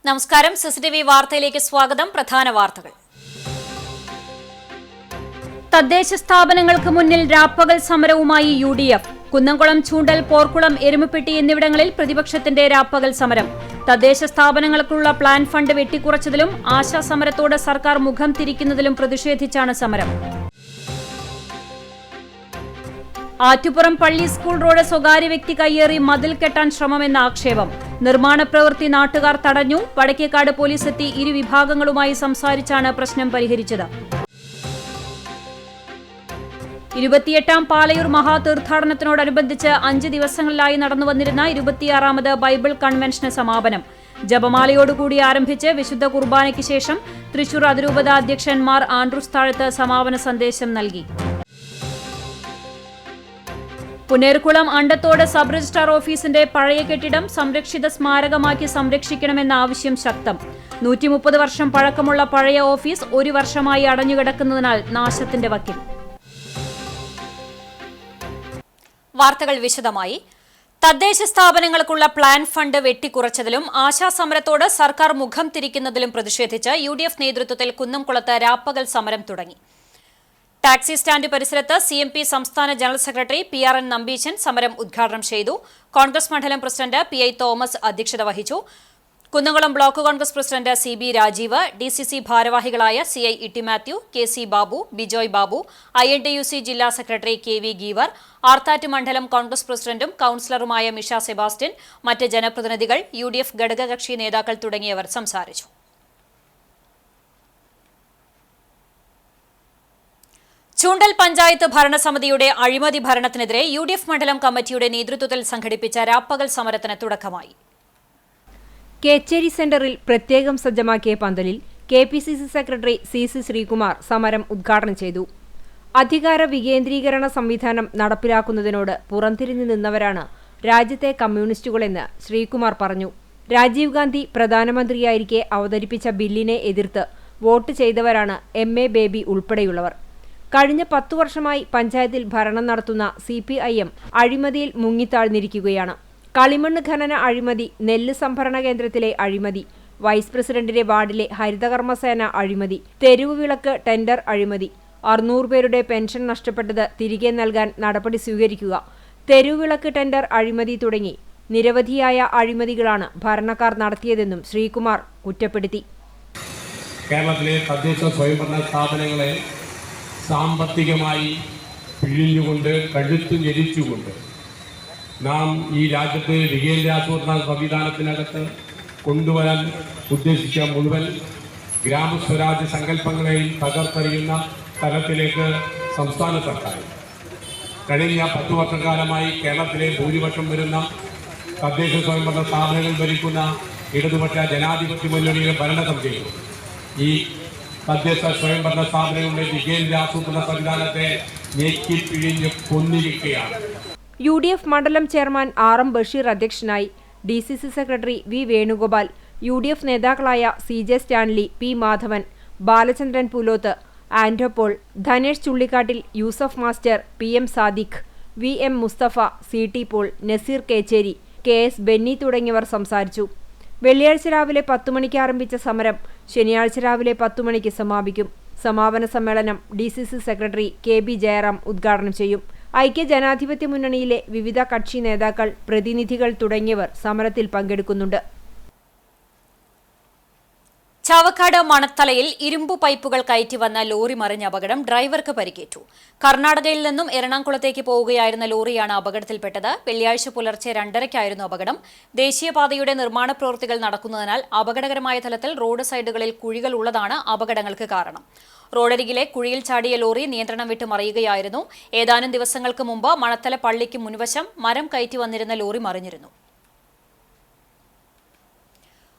നമസ്കാരം. സിസിടിവി വാർത്തയിലേക്ക് സ്വാഗതം. പ്രധാന വാർത്തകൾ. തദ്ദേശ സ്ഥാപനങ്ങൾക്ക് മുന്നിൽ രാപ്പകൽ സമരവുമായി UDF. കുന്നംകുളം, ചൂണ്ടൽ, പോർക്കുളം, എരുമപ്പെട്ടി എന്നിവിടങ്ങളിൽ പ്രതിപക്ഷത്തിന്റെ രാപ്പകൽ സമരം. തദ്ദേശ സ്ഥാപനങ്ങൾക്കുള്ള പ്ലാൻ ഫണ്ട് വെട്ടിക്കുറച്ചതിലും ആശാസമരത്തോട് സർക്കാർ മുഖം തിരിക്കുന്നതിലും പ്രതിഷേധിച്ചാണ് സമരം. ആറ്റുപുറം പള്ളി സ്കൂൾ റോഡ് സ്വകാര്യ വ്യക്തി കയ്യേറി മതിൽ കെട്ടാൻ ശ്രമമെന്ന ആക്ഷേപം. നിർമ്മാണ പ്രവൃത്തി നാട്ടുകാർ തടഞ്ഞു. വടക്കേക്കാട് പോലീസ് എത്തി ഇരുവിഭാഗങ്ങളുമായി സംസാരിച്ചാണ് പ്രശ്നം പരിഹരിച്ചത്. 28ാം പാലയൂർ മഹാതീർത്ഥാടനത്തിനോടനുബന്ധിച്ച് 5 ദിവസങ്ങളിലായി നടന്നുവന്നിരുന്ന 26ാമത് ബൈബിൾ കൺവെൻഷന് സമാപനം. ജപമാലയോടുകൂടി ആരംഭിച്ച് വിശുദ്ധ കുർബാനയ്ക്ക് ശേഷം തൃശൂർ അതിരൂപത അധ്യക്ഷൻ മാർ ആൻഡ്രൂസ് താഴത്ത് സമാപന സന്ദേശം നൽകി. പുന്നേർകുളം അണ്ടത്തോട് സബ് രജിസ്ട്രാർ ഓഫീസിന്റെ പഴയ കെട്ടിടം സംരക്ഷിത സ്മാരകമാക്കി സംരക്ഷിക്കണമെന്ന ആവശ്യം ശക്തം. 130 വർഷം പഴക്കമുള്ള പഴയ ഓഫീസ് 1 വർഷമായി അടഞ്ഞുകിടക്കുന്നതിനാൽ നാശത്തിന്റെ വക്കിൽ. വാർത്തകൾ വിശദമായി. തദ്ദേശ സ്ഥാപനങ്ങൾക്കുള്ള പ്ലാൻ ഫണ്ട് വെട്ടിക്കുറച്ചതിലും ആശാസമരത്തോട് സർക്കാർ മുഖം തിരിക്കുന്നതിലും പ്രതിഷേധിച്ച് UDF നേതൃത്വത്തിൽ കുന്നംകുളത്ത് രാപ്പകൽ സമരം തുടങ്ങി. ടാക്സി സ്റ്റാൻഡ് പരിസരത്ത് CMP സംസ്ഥാന ജനറൽ സെക്രട്ടറി PRN നമ്പീശൻ സമരം ഉദ്ഘാടനം ചെയ്തു. കോൺഗ്രസ് മണ്ഡലം പ്രസിഡന്റ് PI തോമസ് അധ്യക്ഷത വഹിച്ചു. Kunnamkulam block Congress president CB Rajeev, DCC ഭാരവാഹികളായ CI Itty Mathew, KC Babu, Bijoy Babu, INTUC ജില്ലാ സെക്രട്ടറി KV ഗീവർ, ആർത്താറ്റ് മണ്ഡലം കോൺഗ്രസ് പ്രസിഡന്റും കൌൺസിലറുമായ മിഷ സെബാസ്റ്റ്യൻ, മറ്റ് ജനപ്രതിനിധികൾ, UDF ഘടകകക്ഷി നേതാക്കൾ തുടങ്ങിയവർ സംസാരിച്ചു. ചൂണ്ടൽ പഞ്ചായത്ത് ഭരണസമിതിയുടെ അഴിമതി ഭരണത്തിനെതിരെ UDF മണ്ഡലം കമ്മിറ്റിയുടെ നേതൃത്വത്തിൽ സംഘടിപ്പിച്ച രാപ്പകൽ സമരത്തിന് തുടക്കമായി. കേച്ചേരി സെന്ററിൽ പ്രത്യേകം സജ്ജമാക്കിയ പന്തലിൽ KPCC സെക്രട്ടറി CC ശ്രീകുമാർ സമരം ഉദ്ഘാടനം ചെയ്തു. അധികാര വികേന്ദ്രീകരണ സംവിധാനം നടപ്പിലാക്കുന്നതിനോട് പുറംതിരിഞ്ഞു നിന്നവരാണ് രാജ്യത്തെ കമ്മ്യൂണിസ്റ്റുകളെന്ന് ശ്രീകുമാർ പറഞ്ഞു. രാജീവ് ഗാന്ധി പ്രധാനമന്ത്രിയായിരിക്കെ അവതരിപ്പിച്ച ബില്ലിനെ എതിർത്ത് വോട്ട് ചെയ്തവരാണ് MA ബേബി ഉൾപ്പെടെയുള്ളവർ. കഴിഞ്ഞ 10 വർഷമായി പഞ്ചായത്തിൽ ഭരണം നടത്തുന്ന CPIM അഴിമതിയിൽ മുങ്ങിത്താഴ്ന്നിരിക്കുകയാണ്. കളിമണ്ണ് ഖനന അഴിമതി, നെല്ല് സംഭരണ കേന്ദ്രത്തിലെ അഴിമതി, വൈസ് പ്രസിഡന്റിന്റെ വാർഡിലെ ഹരിതകർമ്മസേന അഴിമതി, തെരുവ് വിളക്ക് ടെൻഡർ അഴിമതി, 600 പേരുടെ പെൻഷൻ നഷ്ടപ്പെട്ടത് തിരികെ നൽകാൻ നടപടി സ്വീകരിക്കുക, തെരുവ് വിളക്ക് ടെൻഡർ അഴിമതി തുടങ്ങി നിരവധിയായ അഴിമതികളാണ് ഭരണക്കാർ നടത്തിയതെന്നും ശ്രീകുമാർ കുറ്റപ്പെടുത്തി. കേരളത്തിലെ തദ്ദേശ സ്വയംഭരണ സ്ഥാപനങ്ങളെ സാമ്പത്തികമായി പിഴിഞ്ഞുകൊണ്ട് കഴുത്തു ഞെരിച്ചുകൊണ്ട് നാം ഈ രാജ്യത്തെ വികേന്ദ്രാസൂത്രണ സംവിധാനത്തിനകത്ത് കൊണ്ടുവരാൻ ഉദ്ദേശിച്ച മുഴുവൻ ഗ്രാമസ്വരാജ്യ സങ്കല്പങ്ങളെയും തകർത്തെറിയുന്ന തലത്തിലേക്ക് സംസ്ഥാന സർക്കാർ കഴിഞ്ഞ 10 വർഷക്കാലമായി കേരളത്തിലെ ഭൂരിപക്ഷം വരുന്ന തദ്ദേശ സ്വയംഭരണ സ്ഥാപനങ്ങൾ ഭരിക്കുന്ന ഇടതുപക്ഷ ജനാധിപത്യ മുന്നണിയുടെ ഭരണസമിതി ഈ തദ്ദേശ സ്വയംഭരണ സ്ഥാപനങ്ങളുടെ വികേന്ദ്രാസൂത്രണ സംവിധാനത്തെ ഞെക്കിപ്പിഴിഞ്ഞ് കൊന്നിരിക്കുകയാണ്. UDF മണ്ഡലം ചെയർമാൻ RM ബഷീർ അധ്യക്ഷനായി. DCC secretary V Venugopal, UDF നേതാക്കളായ CJ Stanley, P Madhavan, Balachandran Puloth, ആൻഡോപോൾ, Dhanesh Chullikkattil, Yusuf master, PM Sadiq, VM Musthafa, CT Paul, Naseer Kecheri, KS Benny തുടങ്ങിയവർ സംസാരിച്ചു. വെള്ളിയാഴ്ച രാവിലെ 10 മണിക്ക് ആരംഭിച്ച സമരം ശനിയാഴ്ച രാവിലെ 10 മണിക്ക് സമാപിക്കും. സമാപന സമ്മേളനം DCC സെക്രട്ടറി KB ജയറാം ഉദ്ഘാടനം ചെയ്യും. ഐക്യ ജനാധിപത്യ മുന്നണിയിലെ വിവിധ കക്ഷി നേതാക്കൾ, പ്രതിനിധികൾ തുടങ്ങിയവർ സമരത്തിൽ പങ്കെടുക്കുന്നുണ്ട്. ചാവക്കാട് മണത്തലയിൽ ഇരുമ്പു പൈപ്പുകൾ കയറ്റി വന്ന ലോറി മറിഞ്ഞ അപകടം. ഡ്രൈവർക്ക് പരിക്കേറ്റു. കർണാടകയിൽ നിന്നും എറണാകുളത്തേക്ക് പോവുകയായിരുന്ന ലോറിയാണ് അപകടത്തിൽപ്പെട്ടത്. വെള്ളിയാഴ്ച പുലർച്ചെ 2:30-ക്കായിരുന്നു അപകടം. ദേശീയപാതയുടെ നിർമ്മാണ പ്രവൃത്തികൾ നടക്കുന്നതിനാൽ അപകടകരമായ തലത്തിൽ റോഡ് സൈഡുകളിൽ കുഴികൾ ഉള്ളതാണ് അപകടങ്ങൾക്ക് കാരണം. റോഡരികിലെ കുഴിയിൽ ചാടിയ ലോറി നിയന്ത്രണം വിട്ട് മറിയുകയായിരുന്നു. ഏതാനും ദിവസങ്ങൾക്ക് മുമ്പ് മണത്തല പള്ളിക്ക് മുൻവശം മരം കയറ്റി വന്നിരുന്ന ലോറി മറിഞ്ഞിരുന്നു.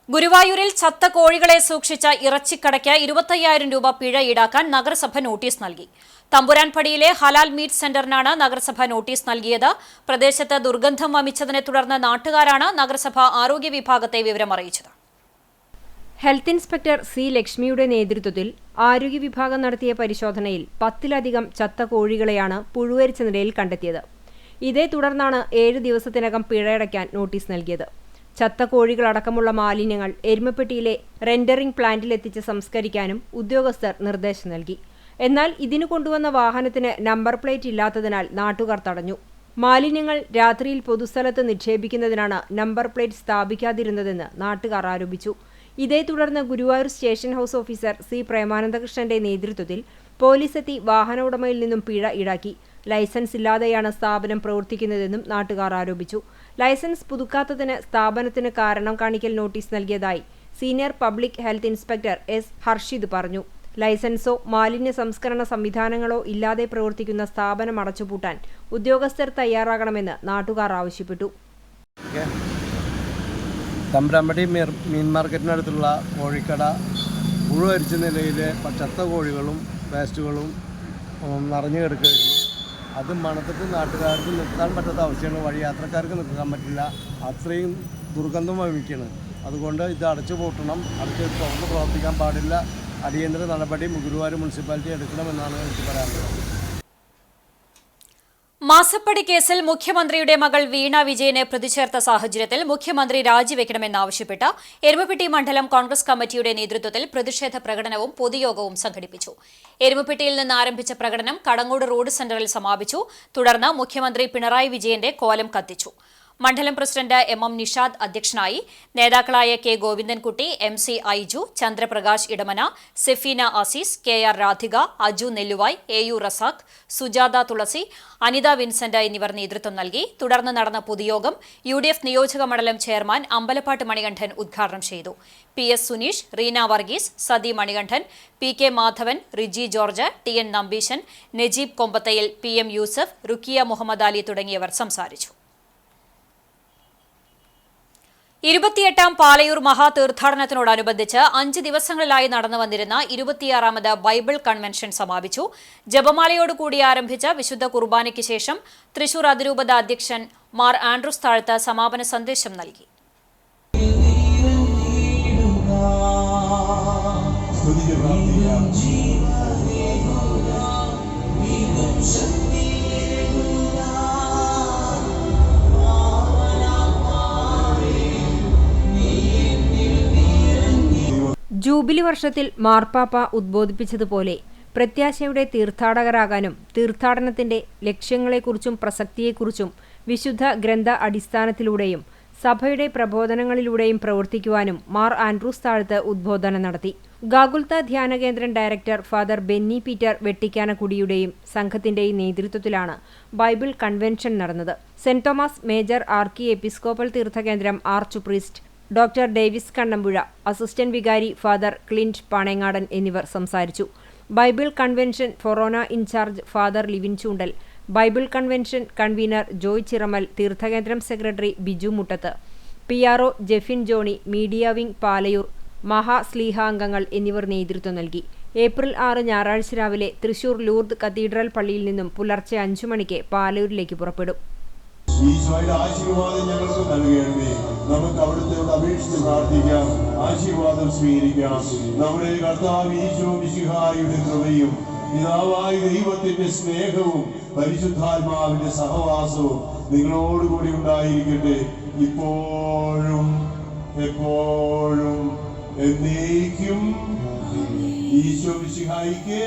ഗുരുവായൂരിൽ ചത്ത കോഴികളെ സൂക്ഷിച്ച ഇറച്ചിക്കടയ്ക്ക് 25,000 രൂപ പിഴ ഈടാക്കാൻ നഗരസഭ നോട്ടീസ് നൽകി. തമ്പുരാൻപടിയിലെ ഹലാൽ മീറ്റ് സെന്ററിനാണ് നഗരസഭ നോട്ടീസ് നൽകിയത്. പ്രദേശത്ത് ദുർഗന്ധം വമിച്ചതിനെ തുടർന്ന് നാട്ടുകാരാണ് നഗരസഭ ആരോഗ്യ വിഭാഗത്തെ വിവരം അറിയിച്ചത്. ഹെൽത്ത് ഇൻസ്പെക്ടർ C ലക്ഷ്മിയുടെ നേതൃത്വത്തിൽ ആരോഗ്യ വിഭാഗം നടത്തിയ പരിശോധനയിൽ 10-ലധികം ചത്ത കോഴികളെയാണ് പുഴുവരിച്ച നിലയിൽ കണ്ടെത്തിയത്. ഇതേ തുടർന്നാണ് 7 ദിവസത്തിനകം പിഴയടയ്ക്കാൻ നോട്ടീസ് നൽകിയത്. ചത്ത കോഴികളടക്കമുള്ള മാലിന്യങ്ങൾ എരുമപ്പെട്ടിയിലെ റെൻഡറിംഗ് പ്ലാന്റിലെത്തിച്ച് സംസ്കരിക്കാനും ഉദ്യോഗസ്ഥർ നിർദ്ദേശം നൽകി. എന്നാൽ ഇതിനു കൊണ്ടുവന്ന വാഹനത്തിന് നമ്പർ പ്ലേറ്റ് ഇല്ലാത്തതിനാൽ നാട്ടുകാർ തടഞ്ഞു. മാലിന്യങ്ങൾ രാത്രിയിൽ പൊതുസ്ഥലത്ത് നിക്ഷേപിക്കുന്നതിനാണ് നമ്പർ പ്ലേറ്റ് സ്ഥാപിക്കാതിരുന്നതെന്ന് നാട്ടുകാർ ആരോപിച്ചു. ഇതേ തുടർന്ന് Guruvayur station house officer C പ്രേമാനന്ദകൃഷ്ണന്റെ നേതൃത്വത്തിൽ പോലീസെത്തി വാഹന ഉടമയിൽ നിന്നും പിഴ ഈടാക്കി. ലൈസൻസ് ഇല്ലാതെയാണ് സ്ഥാപനം പ്രവർത്തിക്കുന്നതെന്നും നാട്ടുകാർ ആരോപിച്ചു. ലൈസൻസ് പുതുക്കാത്തതിന് സ്ഥാപനത്തിന് കാരണം കാണിക്കൽ നോട്ടീസ് നൽകിയതായി senior public health inspector S Harshit പറഞ്ഞു. ലൈസൻസോ മാലിന്യ സംസ്കരണ സംവിധാനങ്ങളോ ഇല്ലാതെ പ്രവർത്തിക്കുന്ന സ്ഥാപനം അടച്ചുപൂട്ടാൻ ഉദ്യോഗസ്ഥർ തയ്യാറാകണമെന്ന് നാട്ടുകാർ ആവശ്യപ്പെട്ടു. തമ്പ്രാമ്പടി മീൻ മാർക്കറ്റിനടുത്തുള്ള കോഴിക്കട പുഴുവരിച്ച നിലയിൽ ചത്ത കോഴികളും വേസ്റ്റുകളും നിറഞ്ഞു കിടക്കുകയായിരുന്നു. അത് മണത്തിട്ട് നാട്ടുകാർക്ക് നിർത്താൻ പറ്റാത്ത അവസ്ഥയാണ്. വഴി യാത്രക്കാർക്ക് നിൽക്കാൻ പറ്റില്ല. അത്രയും ദുർഗന്ധം വമിക്കുകയാണ്. അതുകൊണ്ട് ഇത് അടച്ചു പൂട്ടണം, തുറന്ന് പ്രവർത്തിക്കാൻ പാടില്ല. അടിയന്തര നടപടി ഗുരുവായൂർ മുനിസിപ്പാലിറ്റി എടുക്കണമെന്നാണ് എനിക്ക് പറയാനുള്ളത്. മാസപ്പടി കേസിൽ മുഖ്യമന്ത്രിയുടെ മകൾ വീണ വിജയനെ പ്രതിചേർത്ത സാഹചര്യത്തിൽ മുഖ്യമന്ത്രി രാജിവെക്കണമെന്നാവശ്യപ്പെട്ട് എരുമപ്പെട്ടി മണ്ഡലം കോൺഗ്രസ് കമ്മിറ്റിയുടെ നേതൃത്വത്തിൽ പ്രതിഷേധ പ്രകടനവും പൊതുയോഗവും സംഘടിപ്പിച്ചു. എരുമപ്പെട്ടിയിൽ നിന്ന് ആരംഭിച്ച പ്രകടനം കടങ്ങോട് റോഡ് സെന്ററിൽ സമാപിച്ചു. തുടർന്ന് മുഖ്യമന്ത്രി പിണറായി വിജയന്റെ കോലം കത്തിച്ചു. മണ്ഡലം പ്രസിഡന്റ് എം നിഷാദ് അധ്യക്ഷനായി. നേതാക്കളായ K Govindankutty, MC Aiju, Chandraprakash Edamana, Sefeena Azeez, KR Radhika, Aju Nelluvai, AU Razak, Sujatha Thulasi, Anitha Vincent എന്നിവർ നേതൃത്വം നൽകി. തുടർന്ന് നടന്ന പൊതുയോഗം UDF നിയോജക മണ്ഡലം ചെയർമാൻ അമ്പലപ്പാട്ട് മണികണ്ഠൻ ഉദ്ഘാടനം ചെയ്തു. PS Suneesh, Reena Varghese, Sathi Manikandan, PK Madhavan, Riji George, TN Nambeesan, Najeeb Kombathayil, PM Yusuf, Rukkiya Muhammad Ali തുടങ്ങിയവർ സംസാരിച്ചു. 28ാം പാലയൂർ മഹാതീർത്ഥാടനത്തിനോടനുബന്ധിച്ച് 5 ദിവസങ്ങളിലായി നടന്നുവന്നിരുന്ന 26ാമത് ബൈബിൾ കൺവെൻഷൻ സമാപിച്ചു. ജപമാലയോടുകൂടി ആരംഭിച്ച വിശുദ്ധ കുർബാനയ്ക്ക് ശേഷം തൃശൂർ അതിരൂപത അധ്യക്ഷൻ മാർ ആൻഡ്രൂസ് താഴത്ത് സമാപന സന്ദേശം നൽകി. ജൂബിലി വർഷത്തിൽ മാർപ്പാപ്പ ഉദ്ബോധിപ്പിച്ചതുപോലെ പ്രത്യാശയുടെ തീർത്ഥാടകരാകാനും തീർത്ഥാടനത്തിന്റെ ലക്ഷ്യങ്ങളെക്കുറിച്ചും പ്രസക്തിയെക്കുറിച്ചും വിശുദ്ധ ഗ്രന്ഥ അടിസ്ഥാനത്തിലൂടെയും സഭയുടെ പ്രബോധനങ്ങളിലൂടെയും പ്രവർത്തിക്കുവാനും മാർ ആൻഡ്രൂസ് താഴത്ത് ഉദ്ബോധനം നടത്തി. ഗാഗുൽത്ത ധ്യാന കേന്ദ്രം ഡയറക്ടർ ഫാദർ ബെന്നി പീറ്റർ വെട്ടിക്കാനക്കുടിയുടെയും സംഘത്തിന്റെയും നേതൃത്വത്തിലാണ് ബൈബിൾ കൺവെൻഷൻ നടന്നത്. Saint Thomas major archiepiscopal തീർത്ഥകേന്ദ്രം arch priest doctor Davis Kannampuzha, assistant വികാരി ഫാദർ ക്ലിന്റ് പാണേങ്ങാടൻ എന്നിവർ സംസാരിച്ചു. ബൈബിൾ കൺവെൻഷൻ ഫൊറോന in-charge father Livin Choondal, Bible convention convener Joy Chiramel, തീർത്ഥകേന്ദ്രം secretary Biju Muttath, PRO Jefin Johnny, media wing Palayur, Mahasleeha അംഗങ്ങൾ എന്നിവർ നേതൃത്വം നൽകി. ഏപ്രിൽ 6 ഞായറാഴ്ച രാവിലെ തൃശൂർ ലൂർദ് കത്തീഡ്രൽ പള്ളിയിൽ നിന്നും പുലർച്ചെ 5 മണിക്ക് പാലയൂരിലേക്ക് പുറപ്പെടും. ഈശോയുടെ ആശീർവാദം ഞങ്ങൾക്ക് നൽകേണ്ടേ. നമുക്ക് അവിടുത്തെ അപേക്ഷിച്ച് പ്രാർത്ഥിക്കാം, ആശീർവാദം സ്വീകരിക്കാം. നമ്മുടെ കർത്താവ് ഈശോ മിശിഹായുടെ കൃപയും പിതാവായ ദൈവത്തിന്റെ സ്നേഹവും പരിശുദ്ധാത്മാവിന്റെ സഹവാസവും നിങ്ങളോടുകൂടി ഉണ്ടായിരിക്കട്ടെ, ഇപ്പോഴും എപ്പോഴും എന്നേക്കും. ഈശോ മിശിഹായിക്ക്.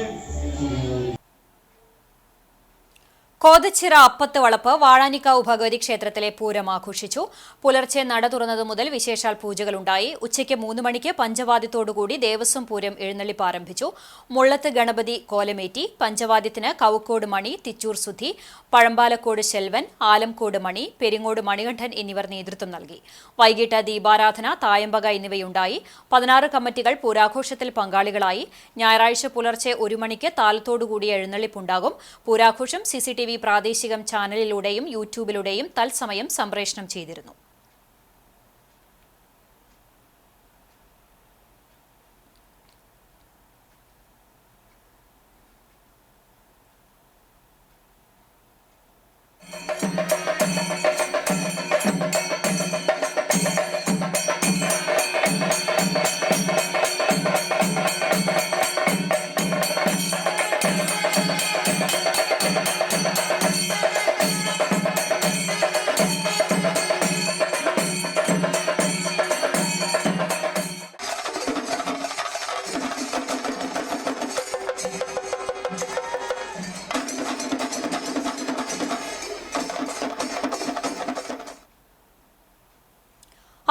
കോതച്ചിറ അപ്പത്ത് വളപ്പ് വാഴാനിക്കാവ് ഭഗവതി ക്ഷേത്രത്തിലെ പൂരം ആഘോഷിച്ചു. പുലർച്ചെ നട തുറന്നതു മുതൽ വിശേഷാൽ പൂജകളുണ്ടായി. ഉച്ചയ്ക്ക് 3 മണിക്ക് പഞ്ചവാദ്യത്തോടുകൂടി ദേവസ്വം പൂരം എഴുന്നള്ളിപ്പ് ആരംഭിച്ചു. മുള്ളത്ത് ഗണപതി കോലമേറ്റി. പഞ്ചവാദ്യത്തിന് കവുക്കോട് മണി, തിച്ചൂർ സുധി, പഴമ്പാലക്കോട് ശെൽവൻ, ആലംകോട് മണി, പെരിങ്ങോട് മണികണ്ഠൻ എന്നിവർ നേതൃത്വം നൽകി. വൈകിട്ട് ദീപാരാധന, തായമ്പക എന്നിവയുണ്ടായി. 16 കമ്മിറ്റികൾ പൂരാഘോഷത്തിൽ പങ്കാളികളായി. ഞായറാഴ്ച പുലർച്ചെ 1 മണിക്ക് താലത്തോടുകൂടിയ എഴുന്നള്ളിപ്പുണ്ടാകും. പൂരാഘോഷം CCTV പ്രാദേശികം ചാനലിലൂടെയും യൂട്യൂബിലൂടെയും തത്സമയം സംപ്രേഷണം ചെയ്തിരുന്നു.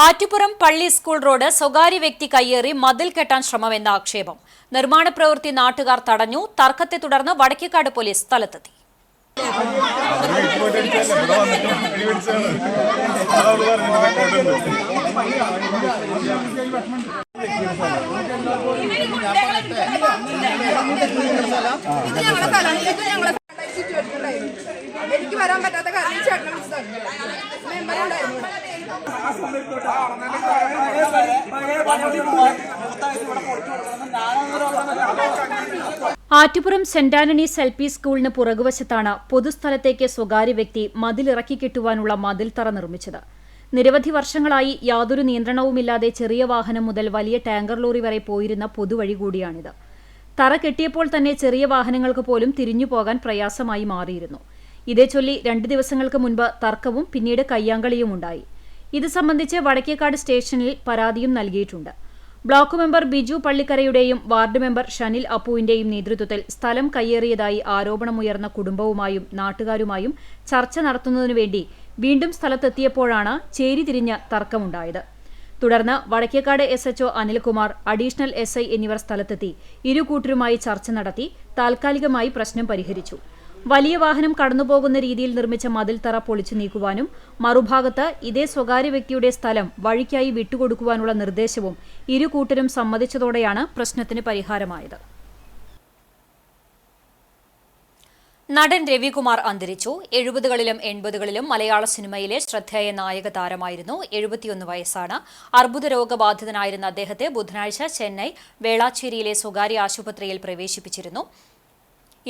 ആറ്റുപുറം പള്ളി സ്കൂൾ റോഡ് സ്വകാര്യ വ്യക്തി കയ്യേറി മതിൽ കെട്ടാൻ ശ്രമമെന്ന ആക്ഷേപം. നിർമ്മാണ പ്രവൃത്തി നാട്ടുകാർ തടഞ്ഞു. തർക്കത്തെ തുടർന്ന് വടക്കേക്കാട് പോലീസ് സ്ഥലത്തെത്തി. എനിക്ക് വരാൻ പറ്റാത്ത കാര്യം ചേട്ടനെ വിളിച്ചതാണ്. ആറ്റുപുറം സെന്റ് ആന്റണീസ് LP സ്കൂളിന് പുറകുവശത്താണ് പൊതുസ്ഥലത്തേക്ക് സ്വകാര്യ വ്യക്തി മതിലിറക്കി കെട്ടുവാനുള്ള മതിൽത്തറ നിർമ്മിച്ചത്. നിരവധി വർഷങ്ങളായി യാതൊരു നിയന്ത്രണവുമില്ലാതെ ചെറിയ വാഹനം മുതൽ വലിയ ടാങ്കർ ലോറി വരെ പോയിരുന്ന പൊതുവഴി കൂടിയാണിത്. തറ കെട്ടിയപ്പോൾ തന്നെ ചെറിയ വാഹനങ്ങൾക്ക് പോലും തിരിഞ്ഞുപോകാൻ പ്രയാസമായി മാറിയിരുന്നു. ഇതേച്ചൊല്ലി 2 ദിവസങ്ങൾക്ക് മുൻപ് തർക്കവും പിന്നീട് കയ്യാങ്കളിയുമുണ്ടായി. ഇത് സംബന്ധിച്ച് വടക്കേക്കാട് സ്റ്റേഷനിൽ പരാതിയും നൽകിയിട്ടുണ്ട്. ബ്ലോക്ക് മെമ്പർ ബിജു പള്ളിക്കരയുടെയും വാർഡ് മെമ്പർ ഷനിൽ അപ്പുവിന്റെയും നേതൃത്വത്തിൽ സ്ഥലം കയ്യേറിയതായി ആരോപണമുയർന്ന കുടുംബവുമായും നാട്ടുകാരുമായും ചർച്ച നടത്തുന്നതിനുവേണ്ടി വീണ്ടും സ്ഥലത്തെത്തിയപ്പോഴാണ് ചേരിതിരിഞ്ഞ് തർക്കമുണ്ടായത്. തുടർന്ന് Vadakkekad SHO Anilkumar, additional SI എന്നിവർ സ്ഥലത്തെത്തി ഇരു കൂട്ടരുമായി ചർച്ച നടത്തി താൽക്കാലികമായി പ്രശ്നം പരിഹരിച്ചു. വലിയ വാഹനം കടന്നുപോകുന്ന രീതിയിൽ നിർമ്മിച്ച മതിൽത്തറ പൊളിച്ചു നീക്കുവാനും മറുഭാഗത്ത് ഇതേ സ്വകാര്യ വ്യക്തിയുടെ സ്ഥലം വഴിക്കായി വിട്ടുകൊടുക്കുവാനുള്ള നിർദ്ദേശവും ഇരു കൂട്ടരും സമ്മതിച്ചതോടെയാണ് പ്രശ്നത്തിന് പരിഹാരമായത്. നടൻ രവികുമാർ അന്തരിച്ചു. 70കളിലും 80കളിലും മലയാള സിനിമയിലെ ശ്രദ്ധേയ നായക താരമായിരുന്നു. 71 വയസ്സാണ്. അർബുദ രോഗബാധിതനായിരുന്ന അദ്ദേഹത്തെ ബുധനാഴ്ച ചെന്നൈ വേളാച്ചേരിയിലെ സ്വകാര്യ ആശുപത്രിയിൽ പ്രവേശിപ്പിച്ചിരുന്നു.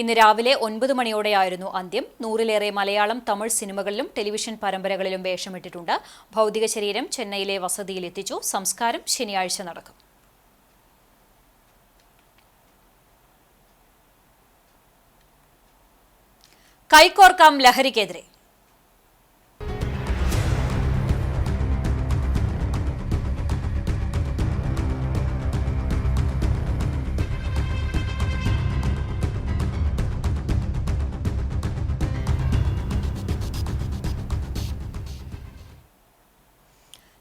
ഇന്ന് രാവിലെ 9 മണിയോടെയായിരുന്നു അന്ത്യം. 100ലേറെ മലയാളം, തമിഴ് സിനിമകളിലും ടെലിവിഷൻ പരമ്പരകളിലും വേഷമിട്ടിട്ടുണ്ട്. ഭൗതിക ശരീരം ചെന്നൈയിലെ വസതിയിലെത്തിച്ചു. സംസ്കാരം ശനിയാഴ്ച നടക്കും. കൈകോർക്കാം ലഹരിക്കെതിരെ.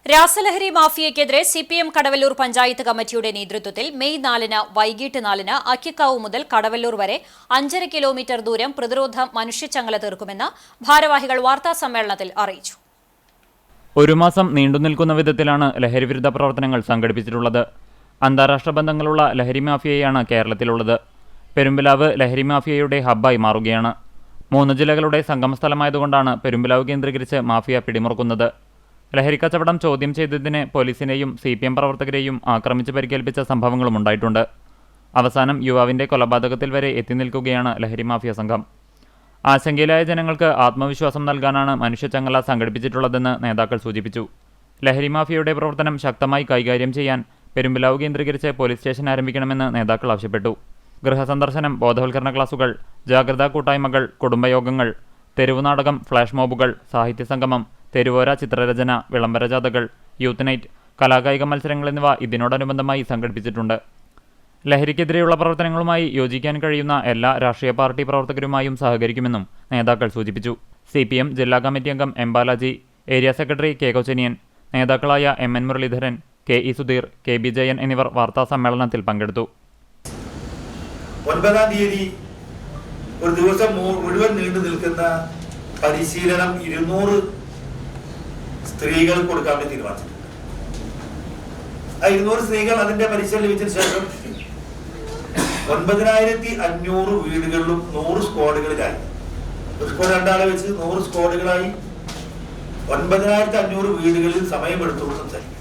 രാസലഹരി മാഫിയയ്ക്കെതിരെ CPM കടവല്ലൂർ പഞ്ചായത്ത് കമ്മിറ്റിയുടെ നേതൃത്വത്തിൽ മെയ് 4-ന് വൈകിട്ട് 4-ന് അക്കിക്കാവ് മുതൽ കടവല്ലൂർ വരെ 5.5 കിലോമീറ്റർ ദൂരം പ്രതിരോധ മനുഷ്യച്ചങ്ങല തീർക്കുമെന്ന് ഭാരവാഹികൾ വാർത്താസമ്മേളനത്തിൽ അറിയിച്ചു. 1 മാസം നീണ്ടുനിൽക്കുന്ന വിധത്തിലാണ് ലഹരിവിരുദ്ധ പ്രവർത്തനങ്ങൾ സംഘടിപ്പിച്ചിട്ടുള്ളത്. അന്താരാഷ്ട്ര ബന്ധങ്ങളുള്ള ലഹരി മാഫിയയാണ് കേരളത്തിലുള്ളത്. പെരുമ്പിലാവ് ലഹരി മാഫിയയുടെ ഹബ്ബായി മാറുകയാണ്. 3 ജില്ലകളുടെ സംഗമസ്ഥലമായതുകൊണ്ടാണ് പെരുമ്പിലാവ് കേന്ദ്രീകരിച്ച് മാഫിയ പിടിമുറുക്കുന്നത്. ലഹരിക്കച്ചവടം ചോദ്യം ചെയ്തതിന് പോലീസിനെയും CPM പ്രവർത്തകരെയും ആക്രമിച്ച് പരിക്കേൽപ്പിച്ച സംഭവങ്ങളും ഉണ്ടായിട്ടുണ്ട്. അവസാനം യുവാവിന്റെ കൊലപാതകത്തിൽ വരെ എത്തി നിൽക്കുകയാണ് ലഹരി മാഫിയ സംഘം. ആശങ്കയിലായ ജനങ്ങൾക്ക് ആത്മവിശ്വാസം നൽകാനാണ് മനുഷ്യച്ചങ്ങല സംഘടിപ്പിച്ചിട്ടുള്ളതെന്ന് നേതാക്കൾ സൂചിപ്പിച്ചു. ലഹരി മാഫിയയുടെ പ്രവർത്തനം ശക്തമായി കൈകാര്യം ചെയ്യാൻ പെരുമ്പിലാവ് കേന്ദ്രീകരിച്ച് പോലീസ് സ്റ്റേഷൻ ആരംഭിക്കണമെന്ന് നേതാക്കൾ ആവശ്യപ്പെട്ടു. ഗൃഹസന്ദർശനം, ബോധവൽക്കരണ ക്ലാസുകൾ, ജാഗ്രതാ കൂട്ടായ്മകൾ, കുടുംബയോഗങ്ങൾ, തെരുവുനാടകം, ഫ്ലാഷ് മോബുകൾ, സാഹിത്യ സംഗമം, തെരുവോര ചിത്രരചന, വിളംബര ജാഥകൾ, യൂത്ത് നൈറ്റ്, കലാകായിക മത്സരങ്ങൾ എന്നിവ ഇതിനോടനുബന്ധമായി സംഘടിപ്പിച്ചിട്ടുണ്ട്. ലഹരിക്കെതിരെയുള്ള പ്രവർത്തനങ്ങളുമായി യോജിക്കാൻ കഴിയുന്ന എല്ലാ രാഷ്ട്രീയ പാർട്ടി പ്രവർത്തകരുമായും സഹകരിക്കുമെന്നും നേതാക്കൾ സൂചിപ്പിച്ചു. CPM ജില്ലാ കമ്മിറ്റി അംഗം M. Balaji, area secretary K. Kochaniyan, നേതാക്കളായ MN Muraleedharan, KE Sudheer, KB Jayan എന്നിവർ വാർത്താ സമ്മേളനത്തിൽ പങ്കെടുത്തു. 9-ാം തീയതി ഒരു ദിവസം മുഴുവൻ നീണ്ടു നിൽക്കുന്ന പരിശീലനം 200 സ്ത്രീകൾക്ക് കൊടുക്കാൻ വേണ്ടി തീരുമാനിച്ചിട്ടുണ്ട്. ആ 200 സ്ത്രീകൾ അതിന്റെ പരിശീലനം ലഭിച്ചതിന് ശേഷം 9500 വീടുകളിലും 100 സ്ക്വാഡുകളിലായി, ഒരു സ്ക്വാഡ് 2 ആളെ വെച്ച് 100 സ്ക്വാഡുകളായി 9500 വീടുകളിൽ സമയമെടുത്തുകൊണ്ട് സംസാരിക്കും.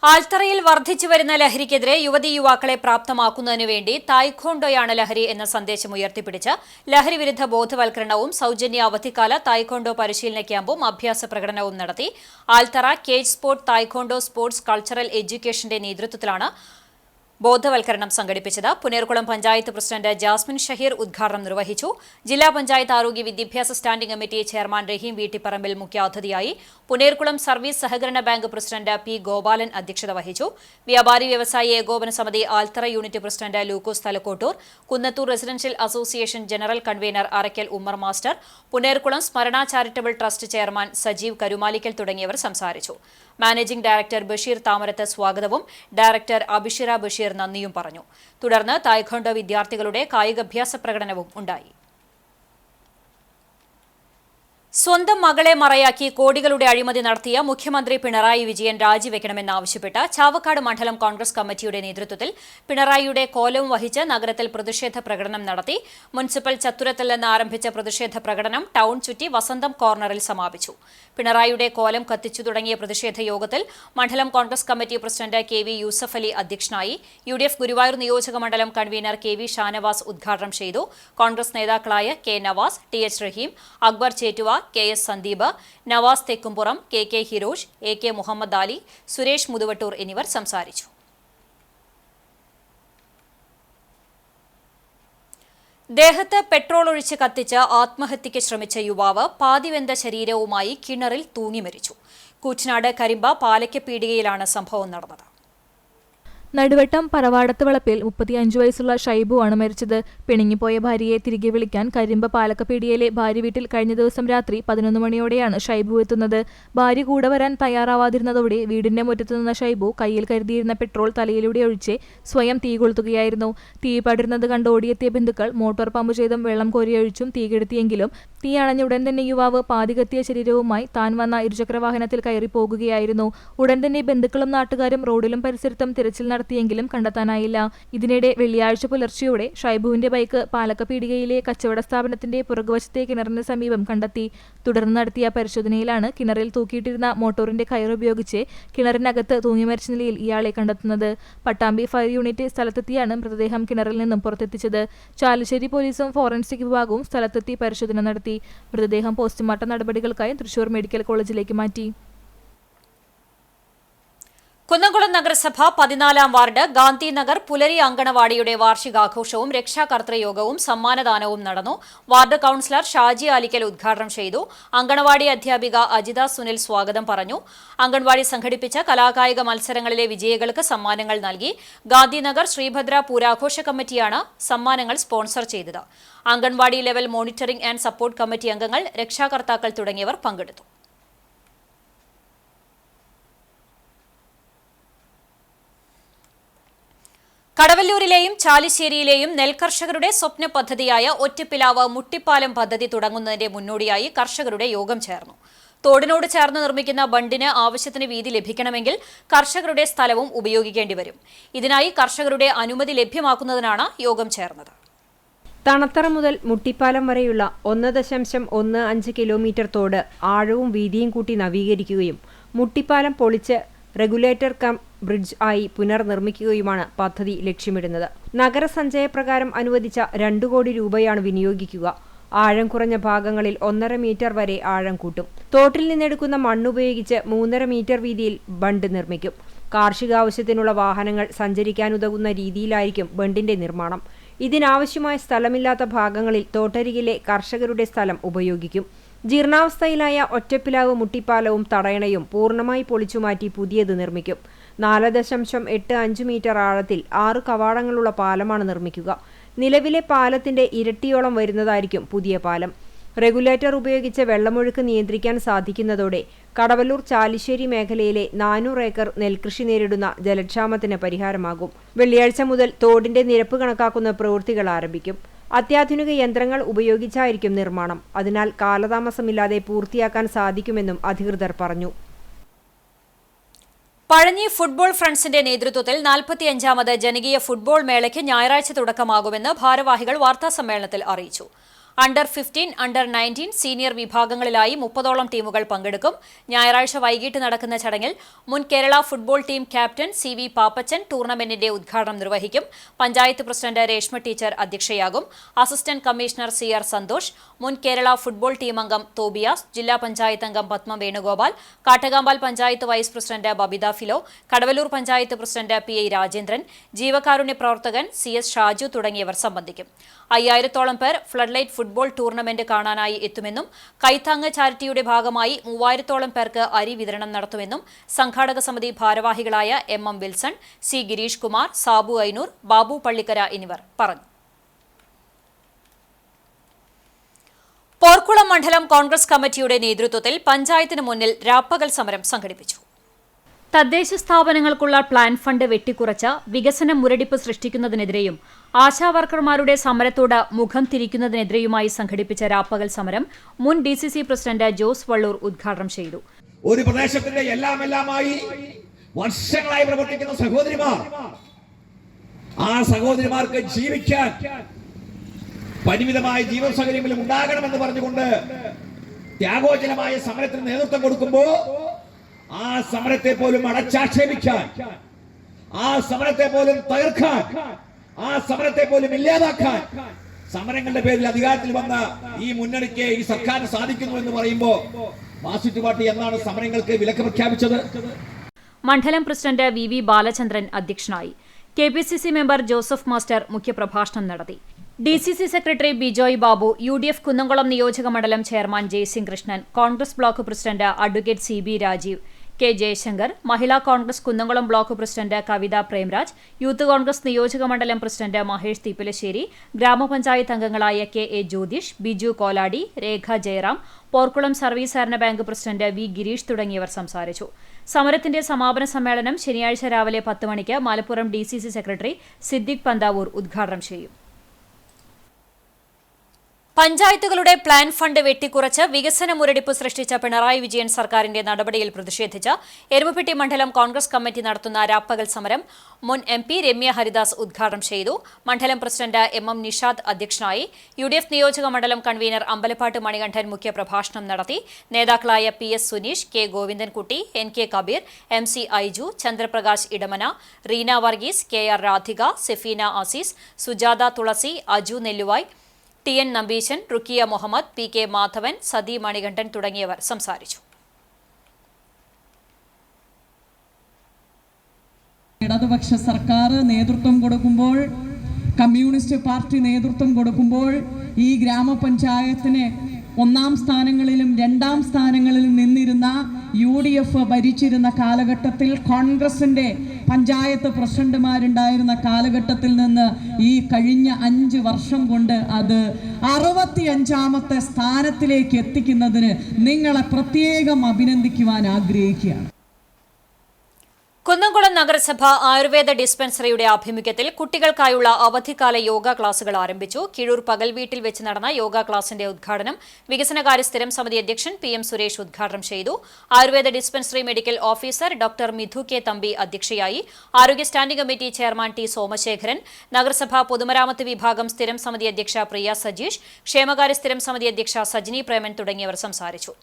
ആൽത്തറയിൽ വർദ്ധിച്ചുവരുന്ന ലഹരിക്കെതിരെ യുവതീ യുവാക്കളെ പ്രാപ്തമാക്കുന്നതിനു വേണ്ടി തായ്ക്കോണ്ടോയാണ് ലഹരി എന്ന സന്ദേശം ഉയർത്തിപ്പിടിച്ച് ലഹരി വിരുദ്ധ ബോധവൽക്കരണവും സൗജന്യ അവധിക്കാല തായ്ക്കോണ്ടോ പരിശീലന ക്യാമ്പും അഭ്യാസ പ്രകടനവും നടത്തി. Althara cage sport taekwondo sports cultural എഡ്യൂക്കേഷന്റെ നേതൃത്വത്തിലാണ് ബോധവൽക്കരണം സംഘടിപ്പിച്ചത്. പുനേർകുളം പഞ്ചായത്ത് പ്രസിഡന്റ് ജാസ്മിൻ ഷഹീർ ഉദ്ഘാടനം നിർവഹിച്ചു. ജില്ലാ പഞ്ചായത്ത് ആരോഗ്യ വിദ്യാഭ്യാസ standing committee chairman Raheem Veettipparambil മുഖ്യാതിഥിയായി. പുനേർകുളം സർവീസ് സഹകരണ ബാങ്ക് പ്രസിഡന്റ് പി ഗോപാലൻ അധ്യക്ഷത വഹിച്ചു. വ്യാപാരി വ്യവസായി ഏകോപന സമിതി Althara unit president Lukose Thalakkottur, Kunnathur residential association general convener Arakkal Ummer master, Punerkulam സ്മരണ charitable trust chairman Sajeev Karumalikkal തുടങ്ങിയവർ സംസാരിച്ചു. മാനേജിംഗ് ഡയറക്ടർ ബഷീർ താമരത്ത് സ്വാഗതവും ഡയറക്ടർ അബിഷിറ ബഷീർ നന്ദിയും പറഞ്ഞു. തുടർന്ന് തായ്ക്കൊണ്ടോ വിദ്യാർത്ഥികളുടെ കായികാഭ്യാസ പ്രകടനവും ഉണ്ടായി. സ്വന്തം മകളെ മറയാക്കി കോടികളുടെ അഴിമതി നടത്തിയ മുഖ്യമന്ത്രി പിണറായി വിജയൻ രാജിവെക്കണമെന്നാവശ്യപ്പെട്ട് ചാവക്കാട് മണ്ഡലം കോൺഗ്രസ് കമ്മിറ്റിയുടെ നേതൃത്വത്തിൽ പിണറായിയുടെ കോലവും വഹിച്ച് നഗരത്തിൽ പ്രതിഷേധ പ്രകടനം നടത്തി. മുനിസിപ്പൽ ചത്തുരത്തിൽ നിന്ന് ആരംഭിച്ച പ്രതിഷേധ പ്രകടനം ടൗൺ ചുറ്റി വസന്തം കോർണറിൽ സമാപിച്ചു. പിണറായിയുടെ കോലം കത്തിച്ചു തുടങ്ങിയ പ്രതിഷേധ യോഗത്തിൽ മണ്ഡലം Congress committee president K V Yusuf Ali അധ്യക്ഷനായി. UDF ഗുരുവായൂർ നിയോജക മണ്ഡലം കൺവീനർ കെ വി ഷാനവാസ് ഉദ്ഘാടനം ചെയ്തു. കോൺഗ്രസ് നേതാക്കളായ K Navas, TH Raheem, Akbar Chettuva, KS Sandeep, Navas Thekkumpuram, KK Hirosh, AK Muhammad Ali, Suresh Muthuvattoor എന്നിവർ സംസാരിച്ചു. ദേഹത്ത് പെട്രോൾ ഒഴിച്ച് കത്തിച്ച് ആത്മഹത്യയ്ക്ക് ശ്രമിച്ച യുവാവ് പാതിവെന്ത ശരീരവുമായി കിണറിൽ തൂങ്ങി മരിച്ചു. കൂറ്റനാട് കരിമ്പ പാലയ്ക്കപ്പീടികയിലാണ് സംഭവം നടന്നത്. നടുവട്ടം പറവാടത്ത് വളപ്പിൽ 35 വയസ്സുള്ള ഷൈബുവാണ് മരിച്ചത്. പിണങ്ങിപ്പോയ ഭാര്യയെ തിരികെ വിളിക്കാൻ കരിമ്പ പാലക്കപ്പീടിയയിലെ ഭാര്യ വീട്ടിൽ കഴിഞ്ഞ ദിവസം രാത്രി 11 മണിയോടെയാണ് ഷൈബു എത്തുന്നത്. ഭാര്യ കൂടെ വരാൻ തയ്യാറാവാതിരുന്നതോടെ വീടിന്റെ മുറ്റത്ത് നിന്ന ഷൈബു കയ്യിൽ കരുതിയിരുന്ന പെട്രോൾ തലയിലൂടെ ഒഴിച്ച് സ്വയം തീ കൊളുത്തുകയായിരുന്നു. തീ പടരുന്നത് കണ്ട് ഓടിയെത്തിയ ബന്ധുക്കൾ മോട്ടോർ പമ്പ് ചെയ്തും വെള്ളം കോരിയൊഴിച്ചും തീ കെടുത്തിയെങ്കിലും തീ അണഞ്ഞ ഉടൻ തന്നെ യുവാവ് പാതി കത്തിയ ശരീരവുമായി താൻ വന്ന ഇരുചക്രവാഹനത്തിൽ കയറി പോകുകയായിരുന്നു. ഉടൻ തന്നെ ബന്ധുക്കളും നാട്ടുകാരും റോഡിലും പരിസരത്തും തിരച്ചിൽ നടത്തിയെങ്കിലും കണ്ടെത്താനായില്ല. ഇതിനിടെ വെള്ളിയാഴ്ച പുലർച്ചെയോടെ ഷൈബുവിന്റെ ബൈക്ക് പാലക്കപ്പീടികയിലെ കച്ചവട സ്ഥാപനത്തിന്റെ പുറകുവശത്തെ കിണറിന് സമീപം കണ്ടെത്തി. തുടർന്ന് നടത്തിയ പരിശോധനയിലാണ് കിണറിൽ തൂക്കിയിട്ടിരുന്ന മോട്ടോറിന്റെ കയറുപയോഗിച്ച് കിണറിനകത്ത് തൂങ്ങി മരിച്ച നിലയിൽ ഇയാളെ കണ്ടെത്തുന്നത്. പട്ടാമ്പി ഫയർ യൂണിറ്റ് സ്ഥലത്തെത്തിയാണ് മൃതദേഹം കിണറിൽ നിന്നും പുറത്തെത്തിച്ചത്. ചാലുശ്ശേരി പോലീസും ഫോറൻസിക് വിഭാഗവും സ്ഥലത്തെത്തി പരിശോധന നടത്തി. മൃതദേഹം പോസ്റ്റ്മോർട്ടം നടപടികൾക്കായി തൃശൂർ മെഡിക്കൽ കോളേജിലേക്ക് മാറ്റി. കുന്നംകുളം നഗരസഭ 14-ാം വാർഡ് ഗാന്ധിനഗർ പുലരി അങ്കണവാടിയുടെ വാർഷികാഘോഷവും രക്ഷാകർതൃയോഗവും സമ്മാനദാനവും നടന്നു. വാർഡ് കൌൺസിലർ ഷാജി ആലിക്കൽ ഉദ്ഘാടനം ചെയ്തു. അങ്കണവാടി അധ്യാപിക അജിത സുനിൽ സ്വാഗതം പറഞ്ഞു. അങ്കണവാടി സംഘടിപ്പിച്ച കലാകായിക മത്സരങ്ങളിലെ വിജയികൾക്ക് സമ്മാനങ്ങൾ നൽകി. ഗാന്ധിനഗർ ശ്രീഭദ്ര പൂരാഘോഷ കമ്മിറ്റിയാണ് സമ്മാനങ്ങൾ സ്പോൺസർ ചെയ്തത്. Anganwadi level monitoring and support committee അംഗങ്ങൾ, രക്ഷാകർത്താക്കൾ തുടങ്ങിയവർ പങ്കെടുത്തു. കടവല്ലൂരിലെയും ചാലിശ്ശേരിയിലെയും നെൽകർഷകരുടെ സ്വപ്ന പദ്ധതിയായ ഒറ്റപ്പിലാവ് മുട്ടിപ്പാലം പദ്ധതി തുടങ്ങുന്നതിന്റെ മുന്നോടിയായി കർഷകരുടെ യോഗം ചേർന്നു. തോടിനോട് ചേർന്ന് നിർമ്മിക്കുന്ന ബണ്ടിന് ആവശ്യത്തിന് വീതി ലഭിക്കണമെങ്കിൽ കർഷകരുടെ സ്ഥലവും ഉപയോഗിക്കേണ്ടി വരും. ഇതിനായി കർഷകരുടെ അനുമതി ലഭ്യമാക്കുന്നതിനാണ് യോഗം ചേർന്നത്. തണത്തറ മുതൽ മുട്ടിപ്പാലം വരെയുള്ള 1.15 കിലോമീറ്റർ തോട് ആഴവും വീതിയും കൂട്ടി നവീകരിക്കുകയും മുട്ടിപ്പാലം പൊളിച്ച് റെഗുലേറ്റർ കം ബ്രിഡ്ജ് ആയി പുനർനിർമ്മിക്കുകയുമാണ് പദ്ധതി ലക്ഷ്യമിടുന്നത്. നഗരസഞ്ചയപ്രകാരം അനുവദിച്ച 2 കോടി രൂപയാണ് വിനിയോഗിക്കുക. ആഴം കുറഞ്ഞ ഭാഗങ്ങളിൽ 1.5 മീറ്റർ വരെ ആഴം കൂട്ടും. തോട്ടിൽ നിന്നെടുക്കുന്ന മണ്ണുപയോഗിച്ച് 3.5 മീറ്റർ വീതിയിൽ ബണ്ട് നിർമ്മിക്കും. കാർഷികാവശ്യത്തിനുള്ള വാഹനങ്ങൾ സഞ്ചരിക്കാനുതകുന്ന രീതിയിലായിരിക്കും ബണ്ടിന്റെ നിർമ്മാണം. ഇതിനാവശ്യമായ സ്ഥലമില്ലാത്ത ഭാഗങ്ങളിൽ തോട്ടരികിലെ കർഷകരുടെ സ്ഥലം ഉപയോഗിക്കും. ജീർണാവസ്ഥയിലായ ഒറ്റപ്പിലാവ് മുട്ടിപ്പാലവും തടയണയും പൂർണ്ണമായി പൊളിച്ചുമാറ്റി പുതിയത് നിർമ്മിക്കും. 4.85 മീറ്റർ ആഴത്തിൽ 6 കവാടങ്ങളുള്ള പാലമാണ് നിർമ്മിക്കുക. നിലവിലെ പാലത്തിന്റെ ഇരട്ടിയോളം വരുന്നതായിരിക്കും പുതിയ പാലം. റെഗുലേറ്റർ ഉപയോഗിച്ച് വെള്ളമൊഴുക്ക് നിയന്ത്രിക്കാൻ സാധിക്കുന്നതോടെ കടവല്ലൂർ ചാലിശ്ശേരി മേഖലയിലെ 400 ഏക്കർ നെൽകൃഷി നേരിടുന്ന ജലക്ഷാമത്തിന് പരിഹാരമാകും. വെള്ളിയാഴ്ച മുതൽ തോടിന്റെ നിരപ്പ് കണക്കാക്കുന്ന പ്രവൃത്തികൾ ആരംഭിക്കും. അത്യാധുനിക യന്ത്രങ്ങൾ ഉപയോഗിച്ചായിരിക്കും നിർമ്മാണം. അതിനാൽ കാലതാമസമില്ലാതെ പൂർത്തിയാക്കാൻ സാധിക്കുമെന്നും അധികൃതർ പറഞ്ഞു. പഴഞ്ഞി ഫുട്ബോൾ ഫ്രണ്ട്സിന്റെ നേതൃത്വത്തിൽ 45-ാമത് ജനകീയ ഫുട്ബോൾ മേളയ്ക്ക് ഞായറാഴ്ച തുടക്കമാകുമെന്ന് ഭാരവാഹികൾ വാർത്താസമ്മേളനത്തിൽ അറിയിച്ചു. അണ്ടർ 15, അണ്ടർ 19 സീനിയർ വിഭാഗങ്ങളിലായി 30ഓളം ടീമുകൾ പങ്കെടുക്കും. ഞായറാഴ്ച വൈകിട്ട് നടക്കുന്ന ചടങ്ങിൽ മുൻ Kerala football team captain CV Pappachan ടൂർണമെന്റിന്റെ ഉദ്ഘാടനം നിർവഹിക്കും. പഞ്ചായത്ത് പ്രസിഡന്റ് രേഷ്മ ടീച്ചർ അധ്യക്ഷയാകും. അസിസ്റ്റന്റ് കമ്മീഷണർ CR സന്തോഷ്, മുൻ കേരള ഫുട്ബോൾ ടീം അംഗം തോബിയാസ്, ജില്ലാ പഞ്ചായത്ത് അംഗം Padma Venugopal, Kattakampal panchayat vice president Babitha Philo, Kadavallur panchayat president PI Rajendran, ജീവകാരുണ്യ പ്രവർത്തകൻ CS ഷാജു തുടങ്ങിയവർ സംബന്ധിക്കും. 5000ഓളം പേർ ഫ്ലഡ് ലൈറ്റ് ഫുട്ബോൾ ടൂർണമെന്റ് കാണാനായി എത്തുമെന്നും കൈത്താങ് ചാരിറ്റിയുടെ ഭാഗമായി 3000ഓളം പേർക്ക് അരി വിതരണം നടത്തുമെന്നും സംഘാടക സമിതി ഭാരവാഹികളായ MM Wilson, C Girish Kumar, Sabu Ainoor, Babu Pallikkara എന്നിവർ പറഞ്ഞു. പോർക്കുളം മണ്ഡലം കോൺഗ്രസ് കമ്മിറ്റിയുടെ നേതൃത്വത്തിൽ പഞ്ചായത്തിന് മുന്നിൽ രാപ്പകൽ സമരം സംഘടിപ്പിച്ചു. തദ്ദേശ സ്ഥാപനങ്ങൾക്കുള്ള പ്ലാൻ ഫണ്ട് വെട്ടിക്കുറച്ച വികസന മുരടിപ്പ് സൃഷ്ടിക്കുന്നതിനെതിരെയും ആശാവർക്കർമാരുടെ സമരത്തോട് മുഖം തിരിക്കുന്നതിനെതിരെയുമായി സംഘടിപ്പിച്ച രാപ്പകൽ സമരം മുൻ DCC പ്രസിഡന്റ് ജോസ് വള്ളൂർ ഉദ്ഘാടനം ചെയ്തു. ഒരു പ്രദേശത്തിന്റെ എല്ലാമായി വർഷങ്ങളായി പ്രവർത്തിക്കുന്ന സഹോദരിമാർ, ആ സഹോദരിമാർക്ക് ജീവിക്കാൻ പരിമിതമായ ജീവൻ സൗകര്യങ്ങളും ഉണ്ടാകണമെന്ന് പറഞ്ഞുകൊണ്ട് ത്യാഗോജനമായ സമരത്തിന് നേതൃത്വം കൊടുക്കുമ്പോൾ ആ സമരത്തെ പോലും അടച്ചാക്ഷേപിക്കാൻ, ആ സമരത്തെ പോലും തകർക്കാൻ, ആ സമരത്തെ പോലും ഇല്ലാതാക്കാൻ സമരങ്ങളുടെ പേരിൽ അധികാരത്തിൽ വന്ന ഈ മുന്നണിക്ക്, ഈ സർക്കാരിന് സാധിക്കുന്നു എന്ന് പറയുമ്പോൾ മാർക്സിസ്റ്റ് പാർട്ടി എന്നാണ് സമരങ്ങൾക്ക് വിലക്ക് പ്രഖ്യാപിച്ചത്? മണ്ഡലം പ്രസിഡന്റ് VV ബാലചന്ദ്രൻ അധ്യക്ഷനായി. KPCC മെമ്പർ ജോസഫ് മാസ്റ്റർ മുഖ്യപ്രഭാഷണം നടത്തി. DCC secretary Bijoy Babu, UDF Kunnamkulam നിയോജക മണ്ഡലം chairman Jayasingh Krishnan, Congress block president advocate CB Rajeev, K Jayashankar, Mahila Congress Kunnamkulam block president Kavitha Premraj, youth Congress നിയോജക മണ്ഡലം പ്രസിഡന്റ് മഹേഷ് തീപ്പലശ്ശേരി, ഗ്രാമപഞ്ചായത്ത് അംഗങ്ങളായ KA ജ്യോതിഷ്, ബിജു കോലാടി, രേഖ ജയറാം, പോർക്കുളം സർവീസ് സഹകരണ ബാങ്ക് പ്രസിഡന്റ് V ഗിരീഷ് തുടങ്ങിയവർ സംസാരിച്ചു. സമരത്തിന്റെ സമാപന സമ്മേളനം ശനിയാഴ്ച രാവിലെ 10 മണിക്ക് മലപ്പുറം DCC സെക്രട്ടറി സിദ്ദിഖ് പന്താവൂർ ഉദ്ഘാടനം ചെയ്യും. പഞ്ചായത്തുകളുടെ പ്ലാൻ ഫണ്ട് വെട്ടിക്കുറച്ച് വികസന മുരടിപ്പ് സൃഷ്ടിച്ച പിണറായി വിജയൻ സർക്കാരിന്റെ നടപടിയിൽ പ്രതിഷേധിച്ച് എരുമപ്പെട്ടി മണ്ഡലം കോൺഗ്രസ് കമ്മിറ്റി നടത്തുന്ന രാപ്പകൽ സമരം മുൻ MP രമ്യ ഹരിദാസ് ഉദ്ഘാടനം ചെയ്തു. മണ്ഡലം പ്രസിഡന്റ് MM നിഷാദ് അധ്യക്ഷനായി. UDF നിയോജക മണ്ഡലം കൺവീനർ അമ്പലപ്പാട്ട് മണികണ്ഠൻ മുഖ്യപ്രഭാഷണം നടത്തി. നേതാക്കളായ PS Suneesh, K Govindankutty, NK Kabir, MC Aiju, Chandraprakash Idamana, Reena Varghese, KR Radhika, Sefeena Azeez, Sujatha തുളസി, അജു നെല്ലുവായ്, TN നമ്പീശൻ, റുക്കിയ മുഹമ്മദ്, PK മാധവൻ, സതി മണികണ്ഠൻ തുടങ്ങിയവർ സംസാരിച്ചു. ഇടതുപക്ഷ സർക്കാർ നേതൃത്വം കൊടുക്കുമ്പോൾ, കമ്മ്യൂണിസ്റ്റ് പാർട്ടി നേതൃത്വം കൊടുക്കുമ്പോൾ ഈ ഗ്രാമപഞ്ചായത്തിന് 1-ാം സ്ഥാനങ്ങളിലും 2-ാം സ്ഥാനങ്ങളിലും നിന്നിരുന്ന UDF ഭരിച്ചിരുന്ന കാലഘട്ടത്തിൽ, കോൺഗ്രസിന്റെ പഞ്ചായത്ത് പ്രസിഡന്റുമാരുണ്ടായിരുന്ന കാലഘട്ടത്തിൽ നിന്ന് ഈ കഴിഞ്ഞ 5 വർഷം കൊണ്ട് അത് 65-ാമത്തെ സ്ഥാനത്തിലേക്ക് എത്തിക്കുന്നതിന് നിങ്ങളെ പ്രത്യേകം അഭിനന്ദിക്കുവാൻ ആഗ്രഹിക്കുകയാണ്. കുന്നംകുളം നഗരസഭ ആയുർവേദ ഡിസ്പെൻസറിയുടെ ആഭിമുഖ്യത്തിൽ കുട്ടികൾക്കായുള്ള അവധിക്കാല യോഗ ക്ലാസുകൾ ആരംഭിച്ചു. കിഴൂർ പകൽ വീട്ടിൽ വെച്ച് നടന്ന യോഗ ക്ലാസിന്റെ ഉദ്ഘാടനം വികസനകാര്യ സ്ഥിരം സമിതി അധ്യക്ഷൻ PM സുരേഷ് ഉദ്ഘാടനം ചെയ്തു. Ayurveda dispensary medical officer doctor Mithu K Thampi അധ്യക്ഷയായി. ആരോഗ്യ standing committee chairman T Somasekharan, നഗരസഭ പൊതുമരാമത്ത് വിഭാഗം സ്ഥിരം സമിതി അധ്യക്ഷ പ്രിയ സജീഷ്, ക്ഷേമകാര്യ സ്ഥിരം സമിതി അധ്യക്ഷ സജിനി പ്രേമൻ തുടങ്ങിയവർ സംസാരിച്ചു.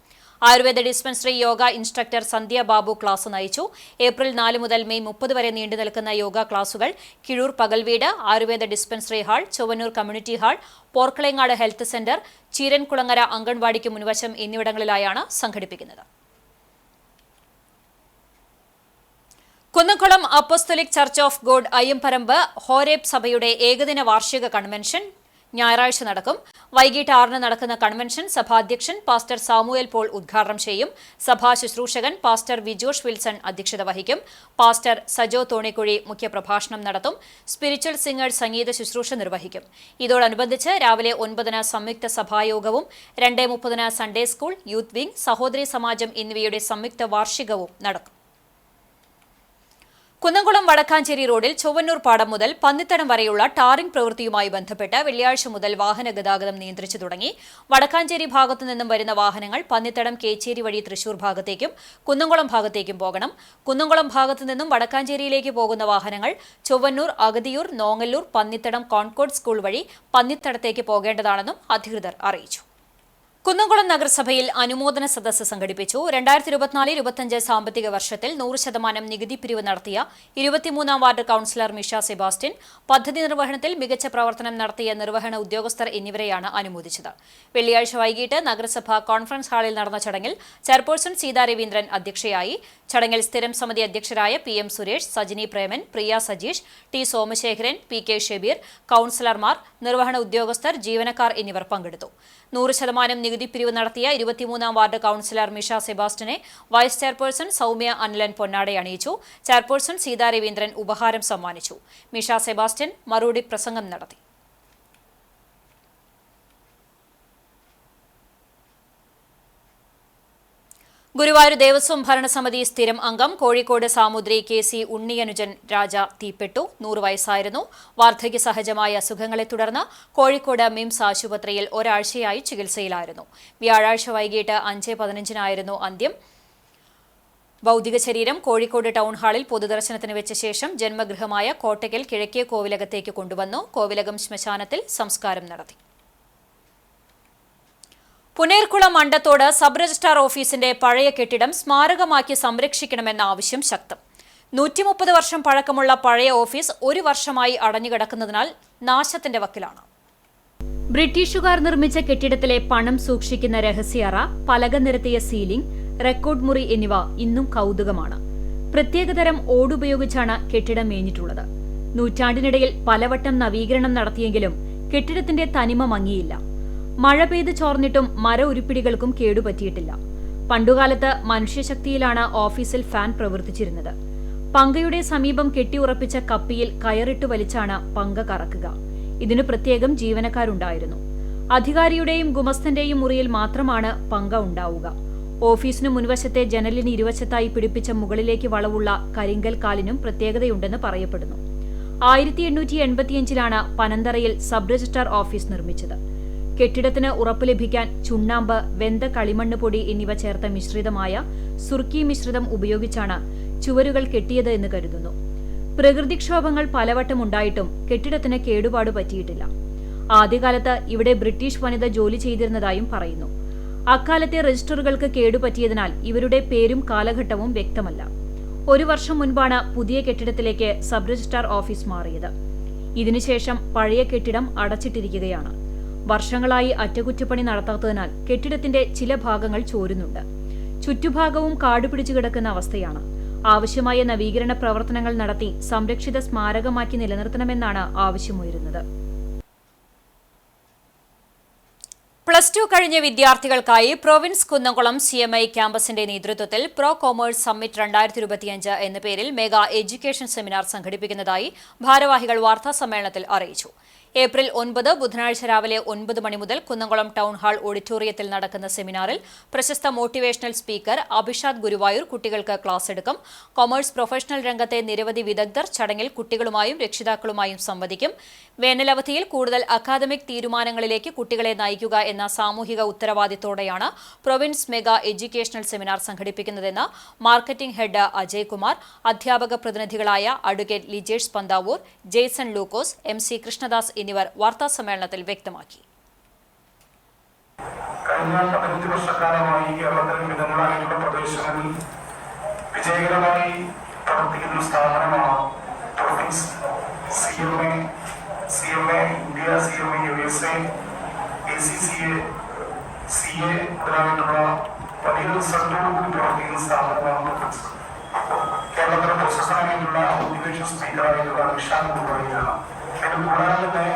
Ayurveda dispensary yoga instructor Sandhya Babu class നയിച്ചു. ഏപ്രിൽ 4 മുതൽ മെയ് 30 വരെ നീണ്ടു നിൽക്കുന്ന യോഗ ക്ലാസുകൾ കിഴൂർ പകൽവീട്, Ayurveda dispensary hall, Chowwannur community hall, Porkalengad health centre, Cheerankulangara അംഗൻവാടിക്ക് മുൻവശം എന്നിവിടങ്ങളിലായാണ് സംഘടിപ്പിക്കുന്നത്. Kunnamkulam apostolic church of God Ayyamparambu Horeb സഭയുടെ ഏകദിന വാർഷിക കൺവെൻഷൻ ഞായറാഴ്ച നടക്കും. വൈകിട്ട് 6-ന് നടക്കുന്ന കൺവെൻഷൻ സഭാധ്യക്ഷൻ പാസ്റ്റർ സാമുവേൽ പോൾ ഉദ്ഘാടനം ചെയ്യും. സഭാ ശുശ്രൂഷകൻ പാസ്റ്റർ വിജോഷ് വിൽസൺ അധ്യക്ഷത വഹിക്കും. പാസ്റ്റർ സജോ തോണിക്കുഴി മുഖ്യപ്രഭാഷണം നടത്തും. സ്പിരിച്വൽ സിംഗേഴ്സ് സംഗീത ശുശ്രൂഷ നിർവഹിക്കും. ഇതോടനുബന്ധിച്ച് രാവിലെ 9-ന് സംയുക്ത സഭായോഗവും 2:30-ന് സൺഡേ സ്കൂൾ, യൂത്ത് വിംഗ്, സഹോദരി സമാജം എന്നിവയുടെ സംയുക്ത വാർഷികവും നടക്കും. കുന്നംകുളം വടക്കാഞ്ചേരി റോഡിൽ ചൊവ്വന്നൂർ പാടം മുതൽ പന്നിത്തടം വരെയുള്ള ടാറിംഗ് പ്രവൃത്തിയുമായി ബന്ധപ്പെട്ട് വെള്ളിയാഴ്ച മുതൽ വാഹന ഗതാഗതം നിയന്ത്രിച്ചു തുടങ്ങി. വടക്കാഞ്ചേരി ഭാഗത്തു നിന്നും വരുന്ന വാഹനങ്ങൾ പന്നിത്തടം കേച്ചേരി വഴി തൃശൂർ ഭാഗത്തേക്കും കുന്നംകുളം ഭാഗത്തേക്കും പോകണം. കുന്നംകുളം ഭാഗത്തു നിന്നും വടക്കാഞ്ചേരിയിലേക്ക് പോകുന്ന വാഹനങ്ങൾ ചൊവ്വന്നൂർ, അഗതിയൂർ, നോങ്ങല്ലൂർ, പന്നിത്തടം കോൺകോർഡ് സ്കൂൾ വഴി പന്നിത്തടത്തേക്ക് പോകേണ്ടതാണെന്നും അധികൃതർ അറിയിച്ചു. കുന്നംകുളം നഗരസഭയിൽ അനുമോദന സദസ്സ് സംഘടിപ്പിച്ചു. 2024-25 സാമ്പത്തിക വർഷത്തിൽ 100% നികുതി പിരിവ് നടത്തിയ 23-ാം വാർഡ് കൌൺസിലർ മിഷ സെബാസ്റ്റ്യൻ, പദ്ധതി നിർവഹണത്തിൽ മികച്ച പ്രവർത്തനം നടത്തിയ നിർവഹണ ഉദ്യോഗസ്ഥർ എന്നിവരെയാണ് അനുമോദിച്ചത്. വെള്ളിയാഴ്ച വൈകിട്ട് നഗരസഭ കോൺഫറൻസ് ഹാളിൽ നടന്ന ചടങ്ങിൽ ചെയർപേഴ്സൺ സീതാ രവീന്ദ്രൻ അധ്യക്ഷയായി. ചടങ്ങിൽ സ്ഥിരം സമിതി അധ്യക്ഷരായ PM സുരേഷ്, സജിനി പ്രേമൻ, പ്രിയ സജീഷ്, T സോമശേഖരൻ, PK ഷെബീർ, കൌൺസിലർമാർ, നിർവഹണ ഉദ്യോഗസ്ഥർ, ജീവനക്കാർ എന്നിവർ പങ്കെടുത്തു. 100% നികുതി പിരിവ് നടത്തിയ 23-ാം വാർഡ് കൌൺസിലർ മിഷ സെബാസ്റ്റ്യനെ വൈസ് ചെയർപേഴ്സൺ സൗമ്യ അനിലൻ പൊന്നാട അണിയിച്ചു. ചെയർപേഴ്സൺ സീതാ രവീന്ദ്രൻ ഉപഹാരം സമ്മാനിച്ചു. മിഷ സെബാസ്റ്റ്യൻ മറുപടി പ്രസംഗം നടത്തി. ഗുരുവായൂർ ദേവസ്വം ഭരണസമിതി സ്ഥിരം അംഗം കോഴിക്കോട് സാമുദ്രി KC ഉണ്ണിയനുജൻ രാജ തീപ്പെട്ടു. 100 വയസ്സായിരുന്നു. വാർദ്ധക്യ സഹജമായ അസുഖങ്ങളെ തുടർന്ന് കോഴിക്കോട് മിംസ് ആശുപത്രിയിൽ ഒരാഴ്ചയായി ചികിത്സയിലായിരുന്നു. വ്യാഴാഴ്ച വൈകിട്ട് 5:15 അന്ത്യം. ഭൗതിക ശരീരം കോഴിക്കോട് ടൗൺ ഹാളിൽ പൊതുദർശനത്തിന് വെച്ച ശേഷം ജന്മഗൃഹമായ കോട്ടയ്ക്കൽ കിഴക്കേ കോവിലകത്തേക്ക് കൊണ്ടുവന്നു. കോവിലകം ശ്മശാനത്തിൽ സംസ്കാരം നടത്തി. പുനേർകുളം മണ്ടത്തോട് സബ് രജിസ്ട്രാർ ഓഫീസിന്റെ പഴയ കെട്ടിടം സ്മാരകമാക്കി സംരക്ഷിക്കണമെന്ന ആവശ്യം ശക്തം. 130 വർഷം പഴക്കമുള്ള പഴയ ഓഫീസ് 1 വർഷമായി അടഞ്ഞുകിടക്കുന്നതിനാൽ നാശത്തിന്റെ വക്കിലാണ്. ബ്രിട്ടീഷുകാർ നിർമ്മിച്ച കെട്ടിടത്തിലെ പണം സൂക്ഷിക്കുന്ന രഹസ്യറ, പലക നിരത്തിയ സീലിംഗ്, റെക്കോർഡ് മുറി എന്നിവ ഇന്നും കൗതുകമാണ്. പ്രത്യേകതരം ഓടുപയോഗിച്ചാണ് കെട്ടിടം മേഞ്ഞിട്ടുള്ളത്. നൂറ്റാണ്ടിനിടയിൽ പലവട്ടം നവീകരണം നടത്തിയെങ്കിലും കെട്ടിടത്തിന്റെ തനിമ മങ്ങിയില്ല. മഴ പെയ്ത് ചോർന്നിട്ടും മര ഉരുപ്പിടികൾക്കും കേടുപറ്റിയിട്ടില്ല. പണ്ടുകാലത്ത് മനുഷ്യശക്തിയിലാണ് ഓഫീസിൽ ഫാൻ പ്രവർത്തിച്ചിരുന്നത്. പങ്കയുടെ സമീപം കെട്ടിയുറപ്പിച്ച കപ്പിയിൽ കയറിട്ട് വലിച്ചാണ് പങ്ക കറക്കുക. ഇതിനു പ്രത്യേകം ജീവനക്കാരുണ്ടായിരുന്നു. അധികാരിയുടെയും ഗുമസ്തന്റെയും മുറിയിൽ മാത്രമാണ് പങ്ക ഉണ്ടാവുക. ഓഫീസിനു മുൻവശത്തെ ജനലിന് ഇരുവശത്തായി പിടിപ്പിച്ച മുകളിലേക്ക് വളവുള്ള കരിങ്കൽ കാലിനും പ്രത്യേകതയുണ്ടെന്ന് പറയപ്പെടുന്നു. 1885-ലാണ് പനന്തറയിൽ സബ് രജിസ്ട്രാർ ഓഫീസ് നിർമ്മിച്ചത്. കെട്ടിടത്തിന് ഉറപ്പ് ലഭിക്കാൻ ചുണ്ണാമ്പ്, വെന്ത കളിമണ്ണ് പൊടി എന്നിവ ചേർത്ത മിശ്രിതമായ സുർക്കി മിശ്രിതം ഉപയോഗിച്ചാണ് ചുവരുകൾ കെട്ടിയത് എന്ന് കരുതുന്നു. പ്രകൃതിക്ഷോഭങ്ങൾ പലവട്ടം ഉണ്ടായിട്ടും കെട്ടിടത്തിന് കേടുപാട് പറ്റിയിട്ടില്ല. ആദ്യകാലത്ത് ഇവിടെ ബ്രിട്ടീഷ് വനിത ജോലി ചെയ്തിരുന്നതായും പറയുന്നു. അക്കാലത്തെ രജിസ്റ്ററുകൾക്ക് കേടുപറ്റിയതിനാൽ ഇവരുടെ പേരും കാലഘട്ടവും വ്യക്തമല്ല. 1 വർഷം മുൻപാണ് പുതിയ കെട്ടിടത്തിലേക്ക് സബ് രജിസ്ട്രാർ ഓഫീസ് മാറിയത്. ഇതിനുശേഷം പഴയ കെട്ടിടം അടച്ചിട്ടിരിക്കുകയാണ്. വർഷങ്ങളായി അറ്റകുറ്റപ്പണി നടത്താത്തതിനാൽ കെട്ടിടത്തിന്റെ ചില ഭാഗങ്ങൾ ചോരുന്നുണ്ട്. ചുറ്റുഭാഗവും കാടുപിടിച്ചു കിടക്കുന്ന അവസ്ഥയാണ്. ആവശ്യമായ നവീകരണ പ്രവർത്തനങ്ങൾ നടത്തി സംരക്ഷിത സ്മാരകമാക്കി നിലനിർത്തണമെന്നാണ് ആവശ്യമുയരുന്നത്. +2 കഴിഞ്ഞ വിദ്യാർത്ഥികൾക്കായി പ്രൊവിൻസ് കുന്നംകുളം CMI ക്യാമ്പസിന്റെ നേതൃത്വത്തിൽ പ്രോ കൊമേഴ്സ് സമ്മിറ്റ് 2025 എന്ന പേരിൽ മെഗാ എഡ്യൂക്കേഷൻ സെമിനാർ സംഘടിപ്പിക്കുന്നതായി ഭാരവാഹികൾ വാർത്താസമ്മേളനത്തിൽ അറിയിച്ചു. ഏപ്രിൽ 9 ബുധനാഴ്ച രാവിലെ 9 മണി മുതൽ കുന്നംകുളം ടൗൺ ഹാൾ ഓഡിറ്റോറിയത്തിൽ നടക്കുന്ന സെമിനാറിൽ പ്രശസ്ത മോട്ടിവേഷണൽ സ്പീക്കർ അഭിഷാദ് ഗുരുവായൂർ കുട്ടികൾക്ക് ക്ലാസ് എടുക്കും. കൊമേഴ്സ് പ്രൊഫഷണൽ രംഗത്തെ നിരവധി വിദഗ്ധർ ചടങ്ങിൽ കുട്ടികളുമായും രക്ഷിതാക്കളുമായും സംവദിക്കും. വേനലവധിയിൽ കൂടുതൽ അക്കാദമിക് തീരുമാനങ്ങളിലേക്ക് കുട്ടികളെ നയിക്കുക എന്ന സാമൂഹിക ഉത്തരവാദിത്തോടെയാണ് പ്രൊവിൻസ് മെഗാ എഡ്യൂക്കേഷണൽ സെമിനാർ സംഘടിപ്പിക്കുന്നതെന്ന് മാർക്കറ്റിംഗ് ഹെഡ് അജയ് കുമാർ, അധ്യാപക പ്രതിനിധികളായ അഡ്വക്കേറ്റ് ലിജേഷ് പന്താവൂർ, ജെയ്സൺ ലൂക്കോസ്, MC കൃഷ്ണദാസ് എന്നിവർ വാർത്താസമ്മേളനത്തിൽ വ്യക്തമാക്കി. കഴിഞ്ഞ 15 വർഷക്കാലമായി കേരളത്തിലെ വിവിധങ്ങളായുള്ള പ്രദേശങ്ങളിൽ വിജയകരമായി പ്രവർത്തിക്കുന്ന സ്ഥാപനമാണ് province CMA, India, CMA USA, ACCA, CA മുതലായിട്ടുള്ള വലിയ റിസൾട്ടോടുകൂടി പ്രവർത്തിക്കുന്ന സ്ഥാപനമാണ് പ്രൊവിൻസ്. കേരളത്തിലെ പ്രശസ്തനായിട്ടുള്ള മോട്ടിവേഷൻ സ്പീക്കറായിട്ടുള്ള അഭിഷാദ് ഗുരുവായൂരാണ്. കൂടാതെ തന്നെ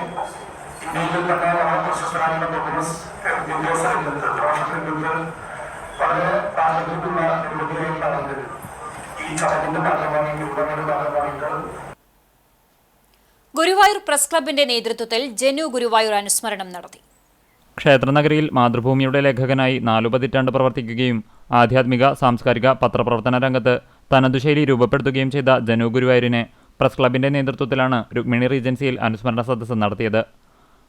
ഇന്ത്യയിൽ തന്നെ വളരെ പ്രശസ്തരായിട്ടുള്ള പ്രൊഫഷണൽ രംഗത്ത് വളരെ പ്രാധാന്യമുള്ള നിരവധിയായിട്ടുള്ളത് ഈ ചടങ്ങിന്റെ ഭാഗമായി യോഗങ്ങളുടെ ഭാഗമായിട്ട്. ഗുരുവായൂർ പ്രസ് ക്ലബിന്റെ നേതൃത്വത്തിൽ ജനു ഗുരുവായൂർ അനുസ്മരണം നടത്തി. ക്ഷേത്രനഗരിയിൽ മാതൃഭൂമിയുടെ ലേഖകനായി 4 പതിറ്റാണ്ട് പ്രവർത്തിക്കുകയും ആധ്യാത്മിക, സാംസ്കാരിക, പത്രപ്രവർത്തന രംഗത്ത് തനതുശൈലി രൂപപ്പെടുത്തുകയും ചെയ്ത ജനു ഗുരുവായൂരിനെ പ്രസ് ക്ലബിന്റെ നേതൃത്വത്തിലാണ് രുക്മിണി റീജൻസിയിൽ അനുസ്മരണ സദസ്സ് നടത്തിയത്.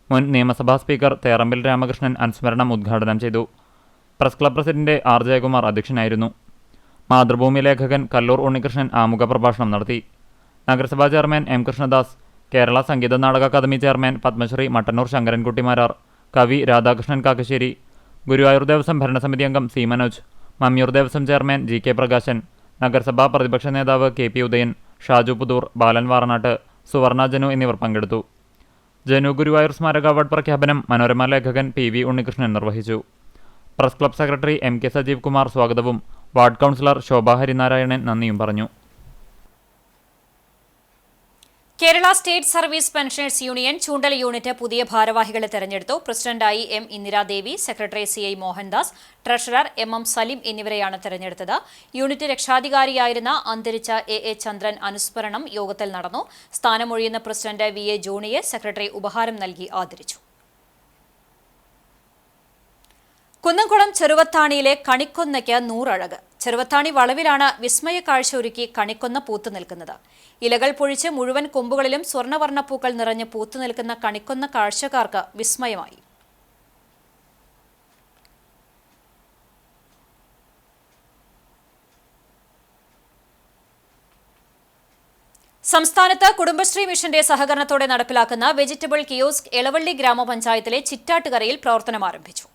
മുൻ നിയമസഭാ സ്പീക്കർ തേറമ്പിൽ രാമകൃഷ്ണൻ അനുസ്മരണം ഉദ്ഘാടനം ചെയ്തു. Press club president R Jayakumar അധ്യക്ഷനായിരുന്നു. മാതൃഭൂമി ലേഖകൻ കല്ലൂർ ഉണ്ണികൃഷ്ണൻ ആമുഖ പ്രഭാഷണം നടത്തി. നഗരസഭാ chairman M Krishnadas, Kerala Sangeetha Nataka academy chairman Padmashri Mattannur Sankarankuttymarar, കവി രാധാകൃഷ്ണൻ കാക്കശ്ശേരി, ഗുരുവായൂർ ദേവസ്വം ഭരണസമിതി അംഗം C Manoj, Mammiyur Devaswom chairman G K Prakashan, നഗരസഭാ പ്രതിപക്ഷ നേതാവ് കെ പി ഉദയൻ, ഷാജു പുതൂർ, ബാലൻ വാറനാട്ട്, സുവർണ ജനു എന്നിവർ പങ്കെടുത്തു. ജനു ഗുരുവായൂർ സ്മാരക അവാർഡ് പ്രഖ്യാപനം മനോരമ ലേഖകൻ പി വി ഉണ്ണികൃഷ്ണൻ നിർവഹിച്ചു. Press club secretary M K Sajeev Kumar സ്വാഗതവും വാർഡ് കൗൺസിലർ ശോഭ ഹരിനാരായണൻ നന്ദിയും പറഞ്ഞു. Kerala state service pensioners union Choondal unit പുതിയ ഭാരവാഹികളെ തെരഞ്ഞെടുത്തു. പ്രസിഡന്റായി M Indiradevi, secretary C I Mohandas, treasurer M M Salim എന്നിവരെയാണ് തെരഞ്ഞെടുത്തത്. യൂണിറ്റ് രക്ഷാധികാരിയായിരുന്ന അന്തരിച്ച എ ചന്ദ്രൻ അനുസ്മരണം യോഗത്തിൽ നടന്നു. സ്ഥാനമൊഴിയുന്ന പ്രസിഡന്റ് വി എ ജോണിയെ സെക്രട്ടറി ഉപഹാരം നൽകി ആദരിച്ചു. കുന്നംകുളം ചെറുവത്താണിയിലെ കണിക്കൊന്നയ്ക്ക് 100 അഴക്. ചെറുവത്താണി വളവിലാണ് വിസ്മയ കാഴ്ച ഒരുക്കി കണിക്കൊന്ന പൂത്തു നിൽക്കുന്നത്. ഇലകൾ പൊഴിച്ച് മുഴുവൻ കൊമ്പുകളിലും സ്വർണ്ണവർണ്ണ പൂക്കൾ നിറഞ്ഞ് പൂത്തു നിൽക്കുന്ന കണിക്കൊന്ന കാഴ്ചക്കാർക്ക് വിസ്മയമായി. സംസ്ഥാനത്ത് കുടുംബശ്രീ മിഷന്റെ സഹകരണത്തോടെ നടപ്പിലാക്കുന്ന വെജിറ്റബിൾ കിയോസ്ക് എളവള്ളി ഗ്രാമപഞ്ചായത്തിലെ ചിറ്റാട്ടുകരയിൽ പ്രവർത്തനം ആരംഭിച്ചു.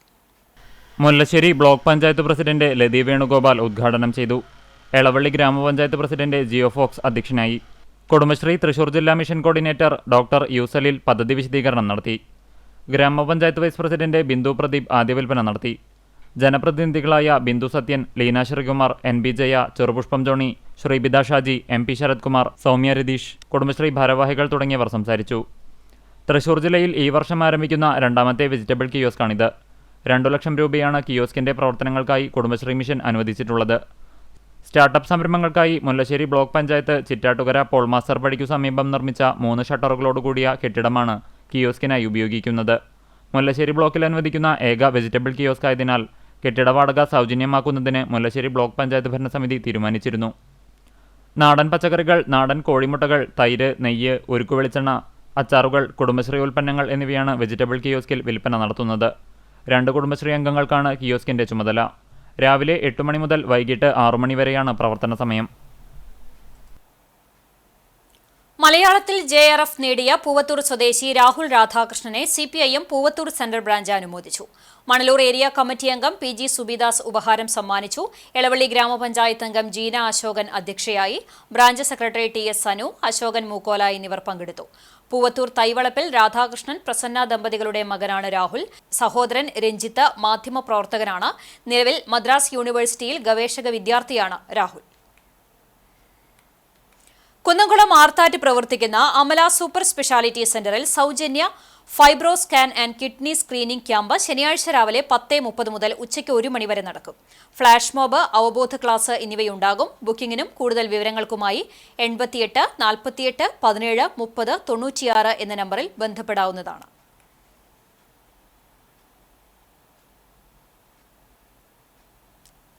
മുല്ലശ്ശേരി ബ്ലോക്ക് പഞ്ചായത്ത് പ്രസിഡന്റ് ലതി വേണുഗോപാൽ ഉദ്ഘാടനം ചെയ്തു. എളവള്ളി ഗ്രാമപഞ്ചായത്ത് പ്രസിഡന്റ് ജിയോ ഫോക്സ് അധ്യക്ഷനായി. കുടുംബശ്രീ തൃശൂർ ജില്ലാ മിഷൻ കോർഡിനേറ്റർ ഡോക്ടർ യൂസലിൽ പദ്ധതി വിശദീകരണം നടത്തി. ഗ്രാമപഞ്ചായത്ത് വൈസ് പ്രസിഡന്റ് ബിന്ദു പ്രദീപ് ആദ്യ വിൽപ്പന നടത്തി. ജനപ്രതിനിധികളായ Bindu Sathyan, Leena Sreekumar, N B Jaya, Cherupushpam Johnny, Sreebitha Shaji, M P Sarath Kumar, Soumya Ratheesh, Kudumbashree ഭാരവാഹികൾ തുടങ്ങിയവർ സംസാരിച്ചു. തൃശൂർ ജില്ലയിൽ ഈ വർഷം ആരംഭിക്കുന്ന രണ്ടാമത്തെ വെജിറ്റബിൾ കിയോസ്കാണിത്. 2 ലക്ഷം രൂപയാണ് കിയോസ്കിന്റെ പ്രവർത്തനങ്ങൾക്കായി കുടുംബശ്രീ മിഷൻ അനുവദിച്ചിട്ടുള്ളത്. സ്റ്റാർട്ടപ്പ് സംരംഭങ്ങൾക്കായി Mullassery block panchayat Chittattukara Paul master പടിക്കു സമീപം നിർമ്മിച്ച 3 ഷട്ടറുകളോടുകൂടിയ കെട്ടിടമാണ് കിയോസ്കിനായി ഉപയോഗിക്കുന്നത്. മുല്ലശ്ശേരി ബ്ലോക്കിൽ അനുവദിക്കുന്ന ഏക വെജിറ്റബിൾ കിയോസ്ക് ആയതിനാൽ കെട്ടിട വാടക സൗജന്യമാക്കുന്നതിന് മുല്ലശ്ശേരി ബ്ലോക്ക് പഞ്ചായത്ത് ഭരണസമിതി തീരുമാനിച്ചിരുന്നു. നാടൻ പച്ചക്കറികൾ, നാടൻ കോഴിമുട്ടകൾ, തൈര്, നെയ്യ്, ഉരുക്കുവെളിച്ചെണ്ണ, അച്ചാറുകൾ, കുടുംബശ്രീ ഉൽപ്പന്നങ്ങൾ എന്നിവയാണ് വെജിറ്റബിൾ കിയോസ്കിൽ വിൽപ്പന നടത്തുന്നത്. 2 കുടുംബശ്രീ അംഗങ്ങൾക്കാണ് കിയോസ്കിന്റെ ചുമതല. രാവിലെ 8 മണി മുതൽ വൈകിട്ട് 6 മണി വരെയാണ് പ്രവർത്തന സമയം. മലയാളത്തിൽ JRF നേടിയ പൂവത്തൂർ സ്വദേശി രാഹുൽ രാധാകൃഷ്ണനെ CPIM പൂവത്തൂർ സെൻട്രൽ ബ്രാഞ്ച് അനുമോദിച്ചു. മണലൂർ ഏരിയ കമ്മിറ്റി അംഗം PG സുബിദാസ് ഉപഹാരം സമ്മാനിച്ചു. എളവള്ളി ഗ്രാമപഞ്ചായത്ത് അംഗം ജീന അശോകൻ അധ്യക്ഷയായി. Branch secretary TS Sanu, Asokan Mookkola എന്നിവർ പങ്കെടുത്തു. പൂവത്തൂർ തൈവളപ്പിൽ രാധാകൃഷ്ണൻ പ്രസന്ന ദമ്പതികളുടെ മകനാണ് രാഹുൽ. സഹോദരൻ രഞ്ജിത്ത് മാധ്യമപ്രവർത്തകനാണ്. നിലവിൽ മദ്രാസ് യൂണിവേഴ്സിറ്റിയിൽ ഗവേഷക വിദ്യാർത്ഥിയാണ് രാഹുൽ. കുന്നംകുളം ആർത്താറ്റ് പ്രവർത്തിക്കുന്ന അമല സൂപ്പർ സ്പെഷ്യാലിറ്റി സെന്ററിൽ സൗജന്യ fibro scan and kidney screening camp ശനിയാഴ്ച രാവിലെ 10:30 മുതൽ ഉച്ചയ്ക്ക് 1 മണി വരെ നടക്കും. ഫ്ലാഷ് മോബ്, അവബോധ ക്ലാസ് എന്നിവയുണ്ടാകും. ബുക്കിംഗിനും കൂടുതൽ വിവരങ്ങൾക്കുമായി 88 48 17 30 96 എന്ന നമ്പറിൽ ബന്ധപ്പെടാവുന്നതാണ്.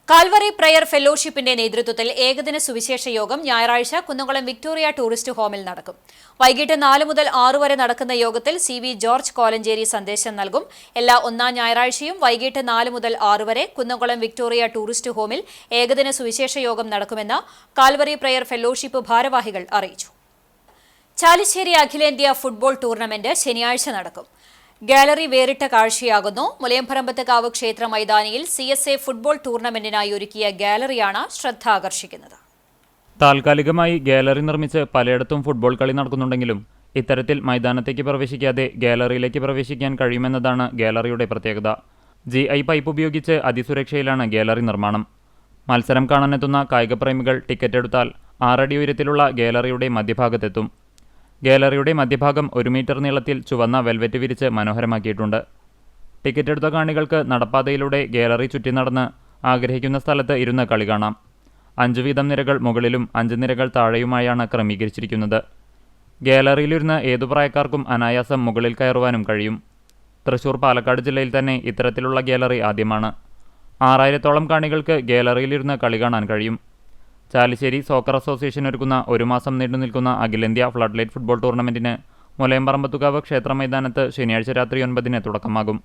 കാൽവറി പ്രയർ ഫെലോഷിപ്പിന്റെ നേതൃത്വത്തിൽ ഏകദിന സുവിശേഷ യോഗം ഞായറാഴ്ച കുന്നംകുളം വിക്ടോറിയ ടൂറിസ്റ്റ് ഹോമിൽ നടക്കും. വൈകിട്ട് 4 മുതൽ 6 വരെ നടക്കുന്ന യോഗത്തിൽ CV ജോർജ് കോലഞ്ചേരി സന്ദേശം നൽകും. എല്ലാ 1-ാം ഞായറാഴ്ചയും വൈകിട്ട് 4 മുതൽ 6 വരെ കുന്നംകുളം വിക്ടോറിയ ടൂറിസ്റ്റ് ഹോമിൽ ഏകദിന സുവിശേഷ യോഗം നടക്കുമെന്ന് കാൽവറി പ്രയർ ഫെലോഷിപ്പ് ഭാരവാഹികൾ അറിയിച്ചു. ചാലിശ്ശേരി അഖിലേന്ത്യാ ഫുട്ബോൾ ടൂർണമെന്റ് ശനിയാഴ്ച നടക്കും. ഗാലറി വേറിട്ട കാഴ്ചയാകുന്നു. മുലയംപറമ്പത്തുകാവ് ക്ഷേത്ര മൈതാനിയിൽ CSA ഫുട്ബോൾ ടൂർണമെന്റിനായി ഒരുക്കിയ ഗാലറിയാണ് ശ്രദ്ധ ആകർഷിക്കുന്നത്. താൽക്കാലികമായി ഗാലറി നിർമ്മിച്ച് പലയിടത്തും ഫുട്ബോൾ കളി നടക്കുന്നുണ്ടെങ്കിലും ഇത്തരത്തിൽ മൈതാനത്തേക്ക് പ്രവേശിക്കാതെ ഗാലറിയിലേക്ക് പ്രവേശിക്കാൻ കഴിയുമെന്നതാണ് ഗാലറിയുടെ പ്രത്യേകത. GI പൈപ്പ് ഉപയോഗിച്ച് അതിസുരക്ഷയിലാണ് ഗാലറി നിർമ്മാണം. മത്സരം കാണാനെത്തുന്ന കായികപ്രേമികൾ ടിക്കറ്റ് എടുത്താൽ 6 അടി ഉയരത്തിലുള്ള ഗാലറിയുടെ മധ്യഭാഗത്തെത്തും. ഗാലറിയുടെ മധ്യഭാഗം 1 മീറ്റർ നീളത്തിൽ ചുവന്ന വെൽവെറ്റ് വിരിച്ച് മനോഹരമാക്കിയിട്ടുണ്ട്. ടിക്കറ്റ് എടുത്ത കാണികൾക്ക് നടപ്പാതയിലൂടെ ഗാലറി ചുറ്റി നടന്ന് ആഗ്രഹിക്കുന്ന സ്ഥലത്ത് ഇരുന്ന് കളി കാണാം. 5 വീതം നിരകൾ മുകളിലും 5 നിരകൾ താഴെയുമായാണ് ക്രമീകരിച്ചിരിക്കുന്നത്. ഗാലറിയിലിരുന്ന് ഏതു പ്രായക്കാർക്കും അനായാസം മുകളിൽ കയറുവാനും കഴിയും. തൃശൂർ, പാലക്കാട് ജില്ലയിൽ തന്നെ ഇത്തരത്തിലുള്ള ഗാലറി ആദ്യമാണ്. 6000-ഓളം കാണികൾക്ക് ഗാലറിയിലിരുന്ന് കളി കാണാൻ കഴിയും. ചാലിശ്ശേരി സോക്കർ അസോസിയേഷൻ ഒരുക്കുന്ന 1 മാസം നീണ്ടുനിൽക്കുന്ന അഖിലേന്ത്യാ ഫ്ലഡ് ലൈറ്റ് ഫുട്ബോൾ ടൂർണമെന്റിന് മുലയമ്പറമ്പത്തുകാവ് ക്ഷേത്ര മൈതാനത്ത് ശനിയാഴ്ച രാത്രി 9-ന് തുടക്കമാകും.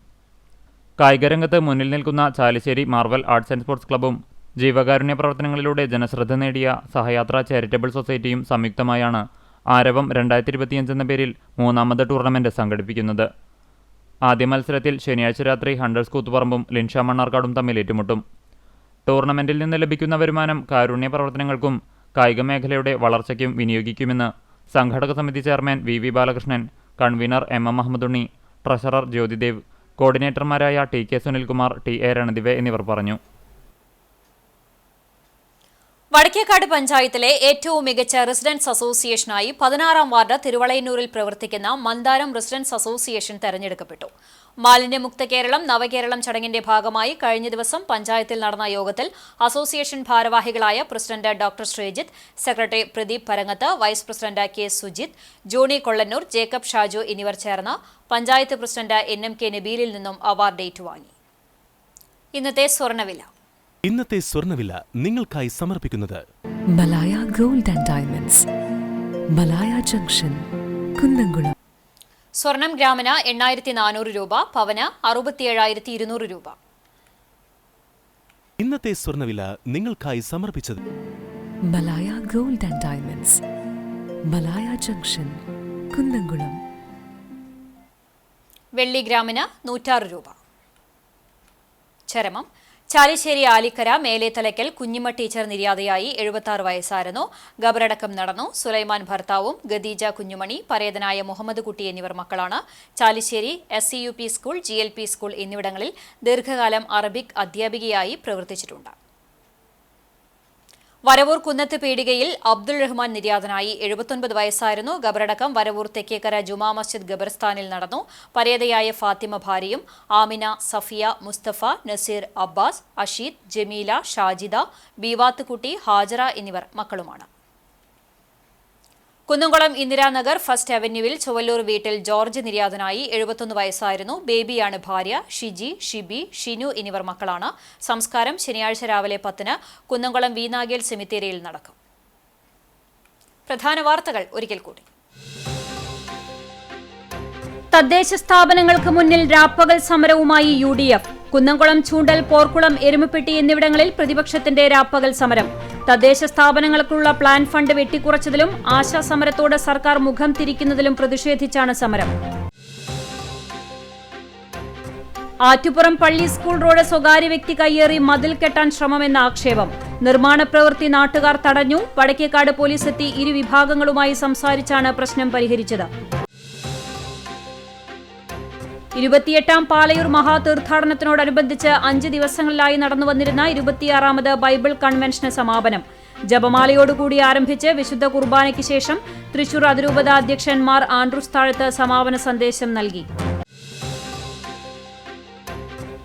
കായികരംഗത്ത് മുന്നിൽ നിൽക്കുന്ന Chalissery marvel arts and sports ക്ലബ്ബും ജീവകാരുണ്യ പ്രവർത്തനങ്ങളിലൂടെ ജനശ്രദ്ധ നേടിയ സഹയാത്ര ചാരിറ്റബിൾ സൊസൈറ്റിയും സംയുക്തമായാണ് ആരവം 2025 എന്ന പേരിൽ 3ാമത് ടൂർണമെന്റ് സംഘടിപ്പിക്കുന്നത്. ആദ്യ മത്സരത്തിൽ ശനിയാഴ്ച രാത്രി ഹണ്ടേഴ്സ് കൂത്തുപറമ്പും ലിൻഷ മണ്ണാർക്കാടും തമ്മിൽ ഏറ്റുമുട്ടും. ടൂർണമെന്റിൽ നിന്ന് ലഭിക്കുന്ന വരുമാനം കാരുണ്യ പ്രവർത്തനങ്ങൾക്കും കായിക മേഖലയുടെ വളർച്ചയ്ക്കും വിനിയോഗിക്കുമെന്ന് സംഘാടക സമിതി chairman VV Balakrishnan, convener MM Ahammadunni, treasurer Jyothidev, കോർഡിനേറ്റർമാരായ TK സുനിൽകുമാർ, TA രണദിവെ എന്നിവർ പറഞ്ഞു. വടക്കേക്കാട് പഞ്ചായത്തിലെ ഏറ്റവും മികച്ച റെസിഡൻസ് അസോസിയേഷനായി 16ാം വാർഡ് തിരുവളയന്നൂരിൽ പ്രവർത്തിക്കുന്ന മന്ദാരം റെസിഡൻസ് അസോസിയേഷൻ തെരഞ്ഞെടുക്കപ്പെട്ടു. മാലിന്യമുക്ത കേരളം നവകേരളം ചടങ്ങിന്റെ ഭാഗമായി കഴിഞ്ഞ ദിവസം പഞ്ചായത്തിൽ നടന്ന യോഗത്തിൽ അസോസിയേഷൻ ഭാരവാഹികളായ president doctor Sreejith, secretary Pradeep Parangath, vice president K Sujith, Johny Kollannur, Jacob Shaju എന്നിവർ ചേർന്ന് പഞ്ചായത്ത് പ്രസിഡന്റ് NMK നബീലിൽ നിന്നും അവാർഡ് ഏറ്റുവാങ്ങി. ഇന്നത്തെ സ്വർണ്ണവില നിങ്ങൾക്കായി സമർപ്പിക്കുന്നത് Malaya gold and diamonds, Malaya junction, Kunnamkulam. സ്വർണം ഗ്രാമിന് 8,400 രൂപ, പവന് 67,200 രൂപ. ഇന്നത്തെ സ്വർണ്ണവില നിങ്ങൾക്കായി സമർപ്പിച്ചത് Malaya gold and diamonds, Malaya junction, Kunnamkulam. വെള്ളി ഗ്രാമിന് 106 രൂപ. ചരമം ചാലിശ്ശേരി ആലിക്കര മേലേത്തലയ്ക്കൽ കുഞ്ഞിമ്മ ടീച്ചർ നിര്യാതയായി 76 വയസ്സായിരുന്നു. ഖബറടക്കം നടന്നു. സുലൈമാൻ ഭർത്താവും ഖദീജ കുഞ്ഞുമണി, പരേതനായ മുഹമ്മദ് കുട്ടി എന്നിവർ മക്കളാണ്. Chalissery SCUP school, GLP school എന്നിവിടങ്ങളിൽ ദീർഘകാലം അറബിക് അധ്യാപികയായി പ്രവർത്തിച്ചിട്ടുണ്ട്. വരവൂർ കുന്നത്ത് പീടികയിൽ അബ്ദുൾ റഹ്മാൻ നിര്യാതനായി. 79 വയസ്സായിരുന്നു. ഖബറടക്കം വരവൂർ തെക്കേക്കര ജുമാ മസ്ജിദ് ഖബർസ്ഥാനിൽ നടന്നു. പരേതയായ ഫാത്തിമ ഭാര്യയും ആമിന, സഫിയ, മുസ്തഫ, നസീർ, അബ്ബാസ്, അഷീദ്, ജമീല, ഷാജിദ, ബീവാത്തുകുട്ടി, ഹാജറ എന്നിവർ മക്കളുമാണ്. കുന്നംകുളം ഇന്ദിരാനഗർ ഫസ്റ്റ് അവന്യൂവിൽ ചൊവ്വല്ലൂർ വീട്ടിൽ ജോർജ് നിര്യാതനായി. 71 വയസ്സായിരുന്നു. ബേബിയാണ് ഭാര്യ. ഷിജി, ഷിബി, ഷിനു എന്നിവർ മക്കളാണ്. സംസ്കാരം ശനിയാഴ്ച രാവിലെ 10-ന് കുന്നംകുളം വീനാഗേൽ സെമിത്തേരിയിൽ നടക്കും. പ്രധാന വാർത്തകൾ ഒരിക്കൽ കൂടി. തദ്ദേശ സ്ഥാപനങ്ങൾക്ക് മുന്നിൽ രാപ്പകൽ സമരവുമായി UDF. കുന്നംകുളം, ചൂണ്ടൽ, പോർക്കുളം, എരുമപ്പെട്ടി എന്നിവിടങ്ങളിൽ പ്രതിപക്ഷത്തിന്റെ രാപ്പകൽ സമരം. തദ്ദേശ സ്ഥാപനങ്ങൾക്കുള്ള പ്ലാൻ ഫണ്ട് വെട്ടിക്കുറച്ചതിലും ആശാസമരത്തോട് സർക്കാർ മുഖം തിരിക്കുന്നതിലും പ്രതിഷേധിച്ചാണ് സമരം. ആറ്റുപുറം പള്ളി സ്കൂൾ റോഡ് സ്വകാര്യ വ്യക്തി കയ്യേറി മതിൽ കെട്ടാൻ ശ്രമമെന്ന ആക്ഷേപം. നിർമ്മാണ പ്രവൃത്തി നാട്ടുകാർ തടഞ്ഞു. വടക്കേക്കാട് പോലീസ് എത്തി ഇരുവിഭാഗങ്ങളുമായി സംസാരിച്ചാണ് പ്രശ്നം പരിഹരിച്ചത്. 28ാം പാലയൂർ മഹാതീർത്ഥാടനത്തിനോടനുബന്ധിച്ച് 5 ദിവസങ്ങളിലായി നടന്നുവന്നിരുന്ന 26ാമത് ബൈബിൾ കൺവെൻഷന് സമാപനം. ജപമാലയോടുകൂടി ആരംഭിച്ച് വിശുദ്ധ കുർബാനയ്ക്ക് ശേഷം തൃശൂർ അതിരൂപത അധ്യക്ഷൻ മാർ ആൻഡ്രൂസ് താഴത്ത് സമാപന സന്ദേശം നൽകി.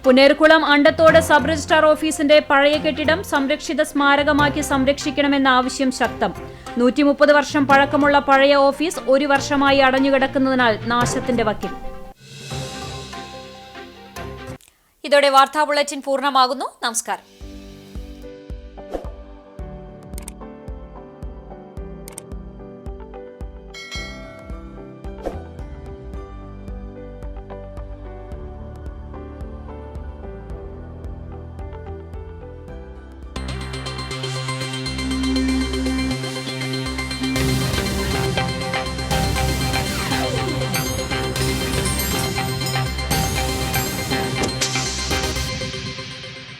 പുനേർകുളം അണ്ടത്തോട് സബ് രജിസ്ട്രാർ ഓഫീസിന്റെ പഴയ കെട്ടിടം സംരക്ഷിത സ്മാരകമാക്കി സംരക്ഷിക്കണമെന്ന ആവശ്യം ശക്തം. 130 വർഷം പഴക്കമുള്ള പഴയ ഓഫീസ് 1 വർഷമായി അടഞ്ഞുകിടക്കുന്നതിനാൽ നാശത്തിന്റെ വക്കിൽ. ഇതോടെ വാർത്താ ബുള്ളറ്റിൻ പൂർണ്ണമാകുന്നു. നമസ്കാരം.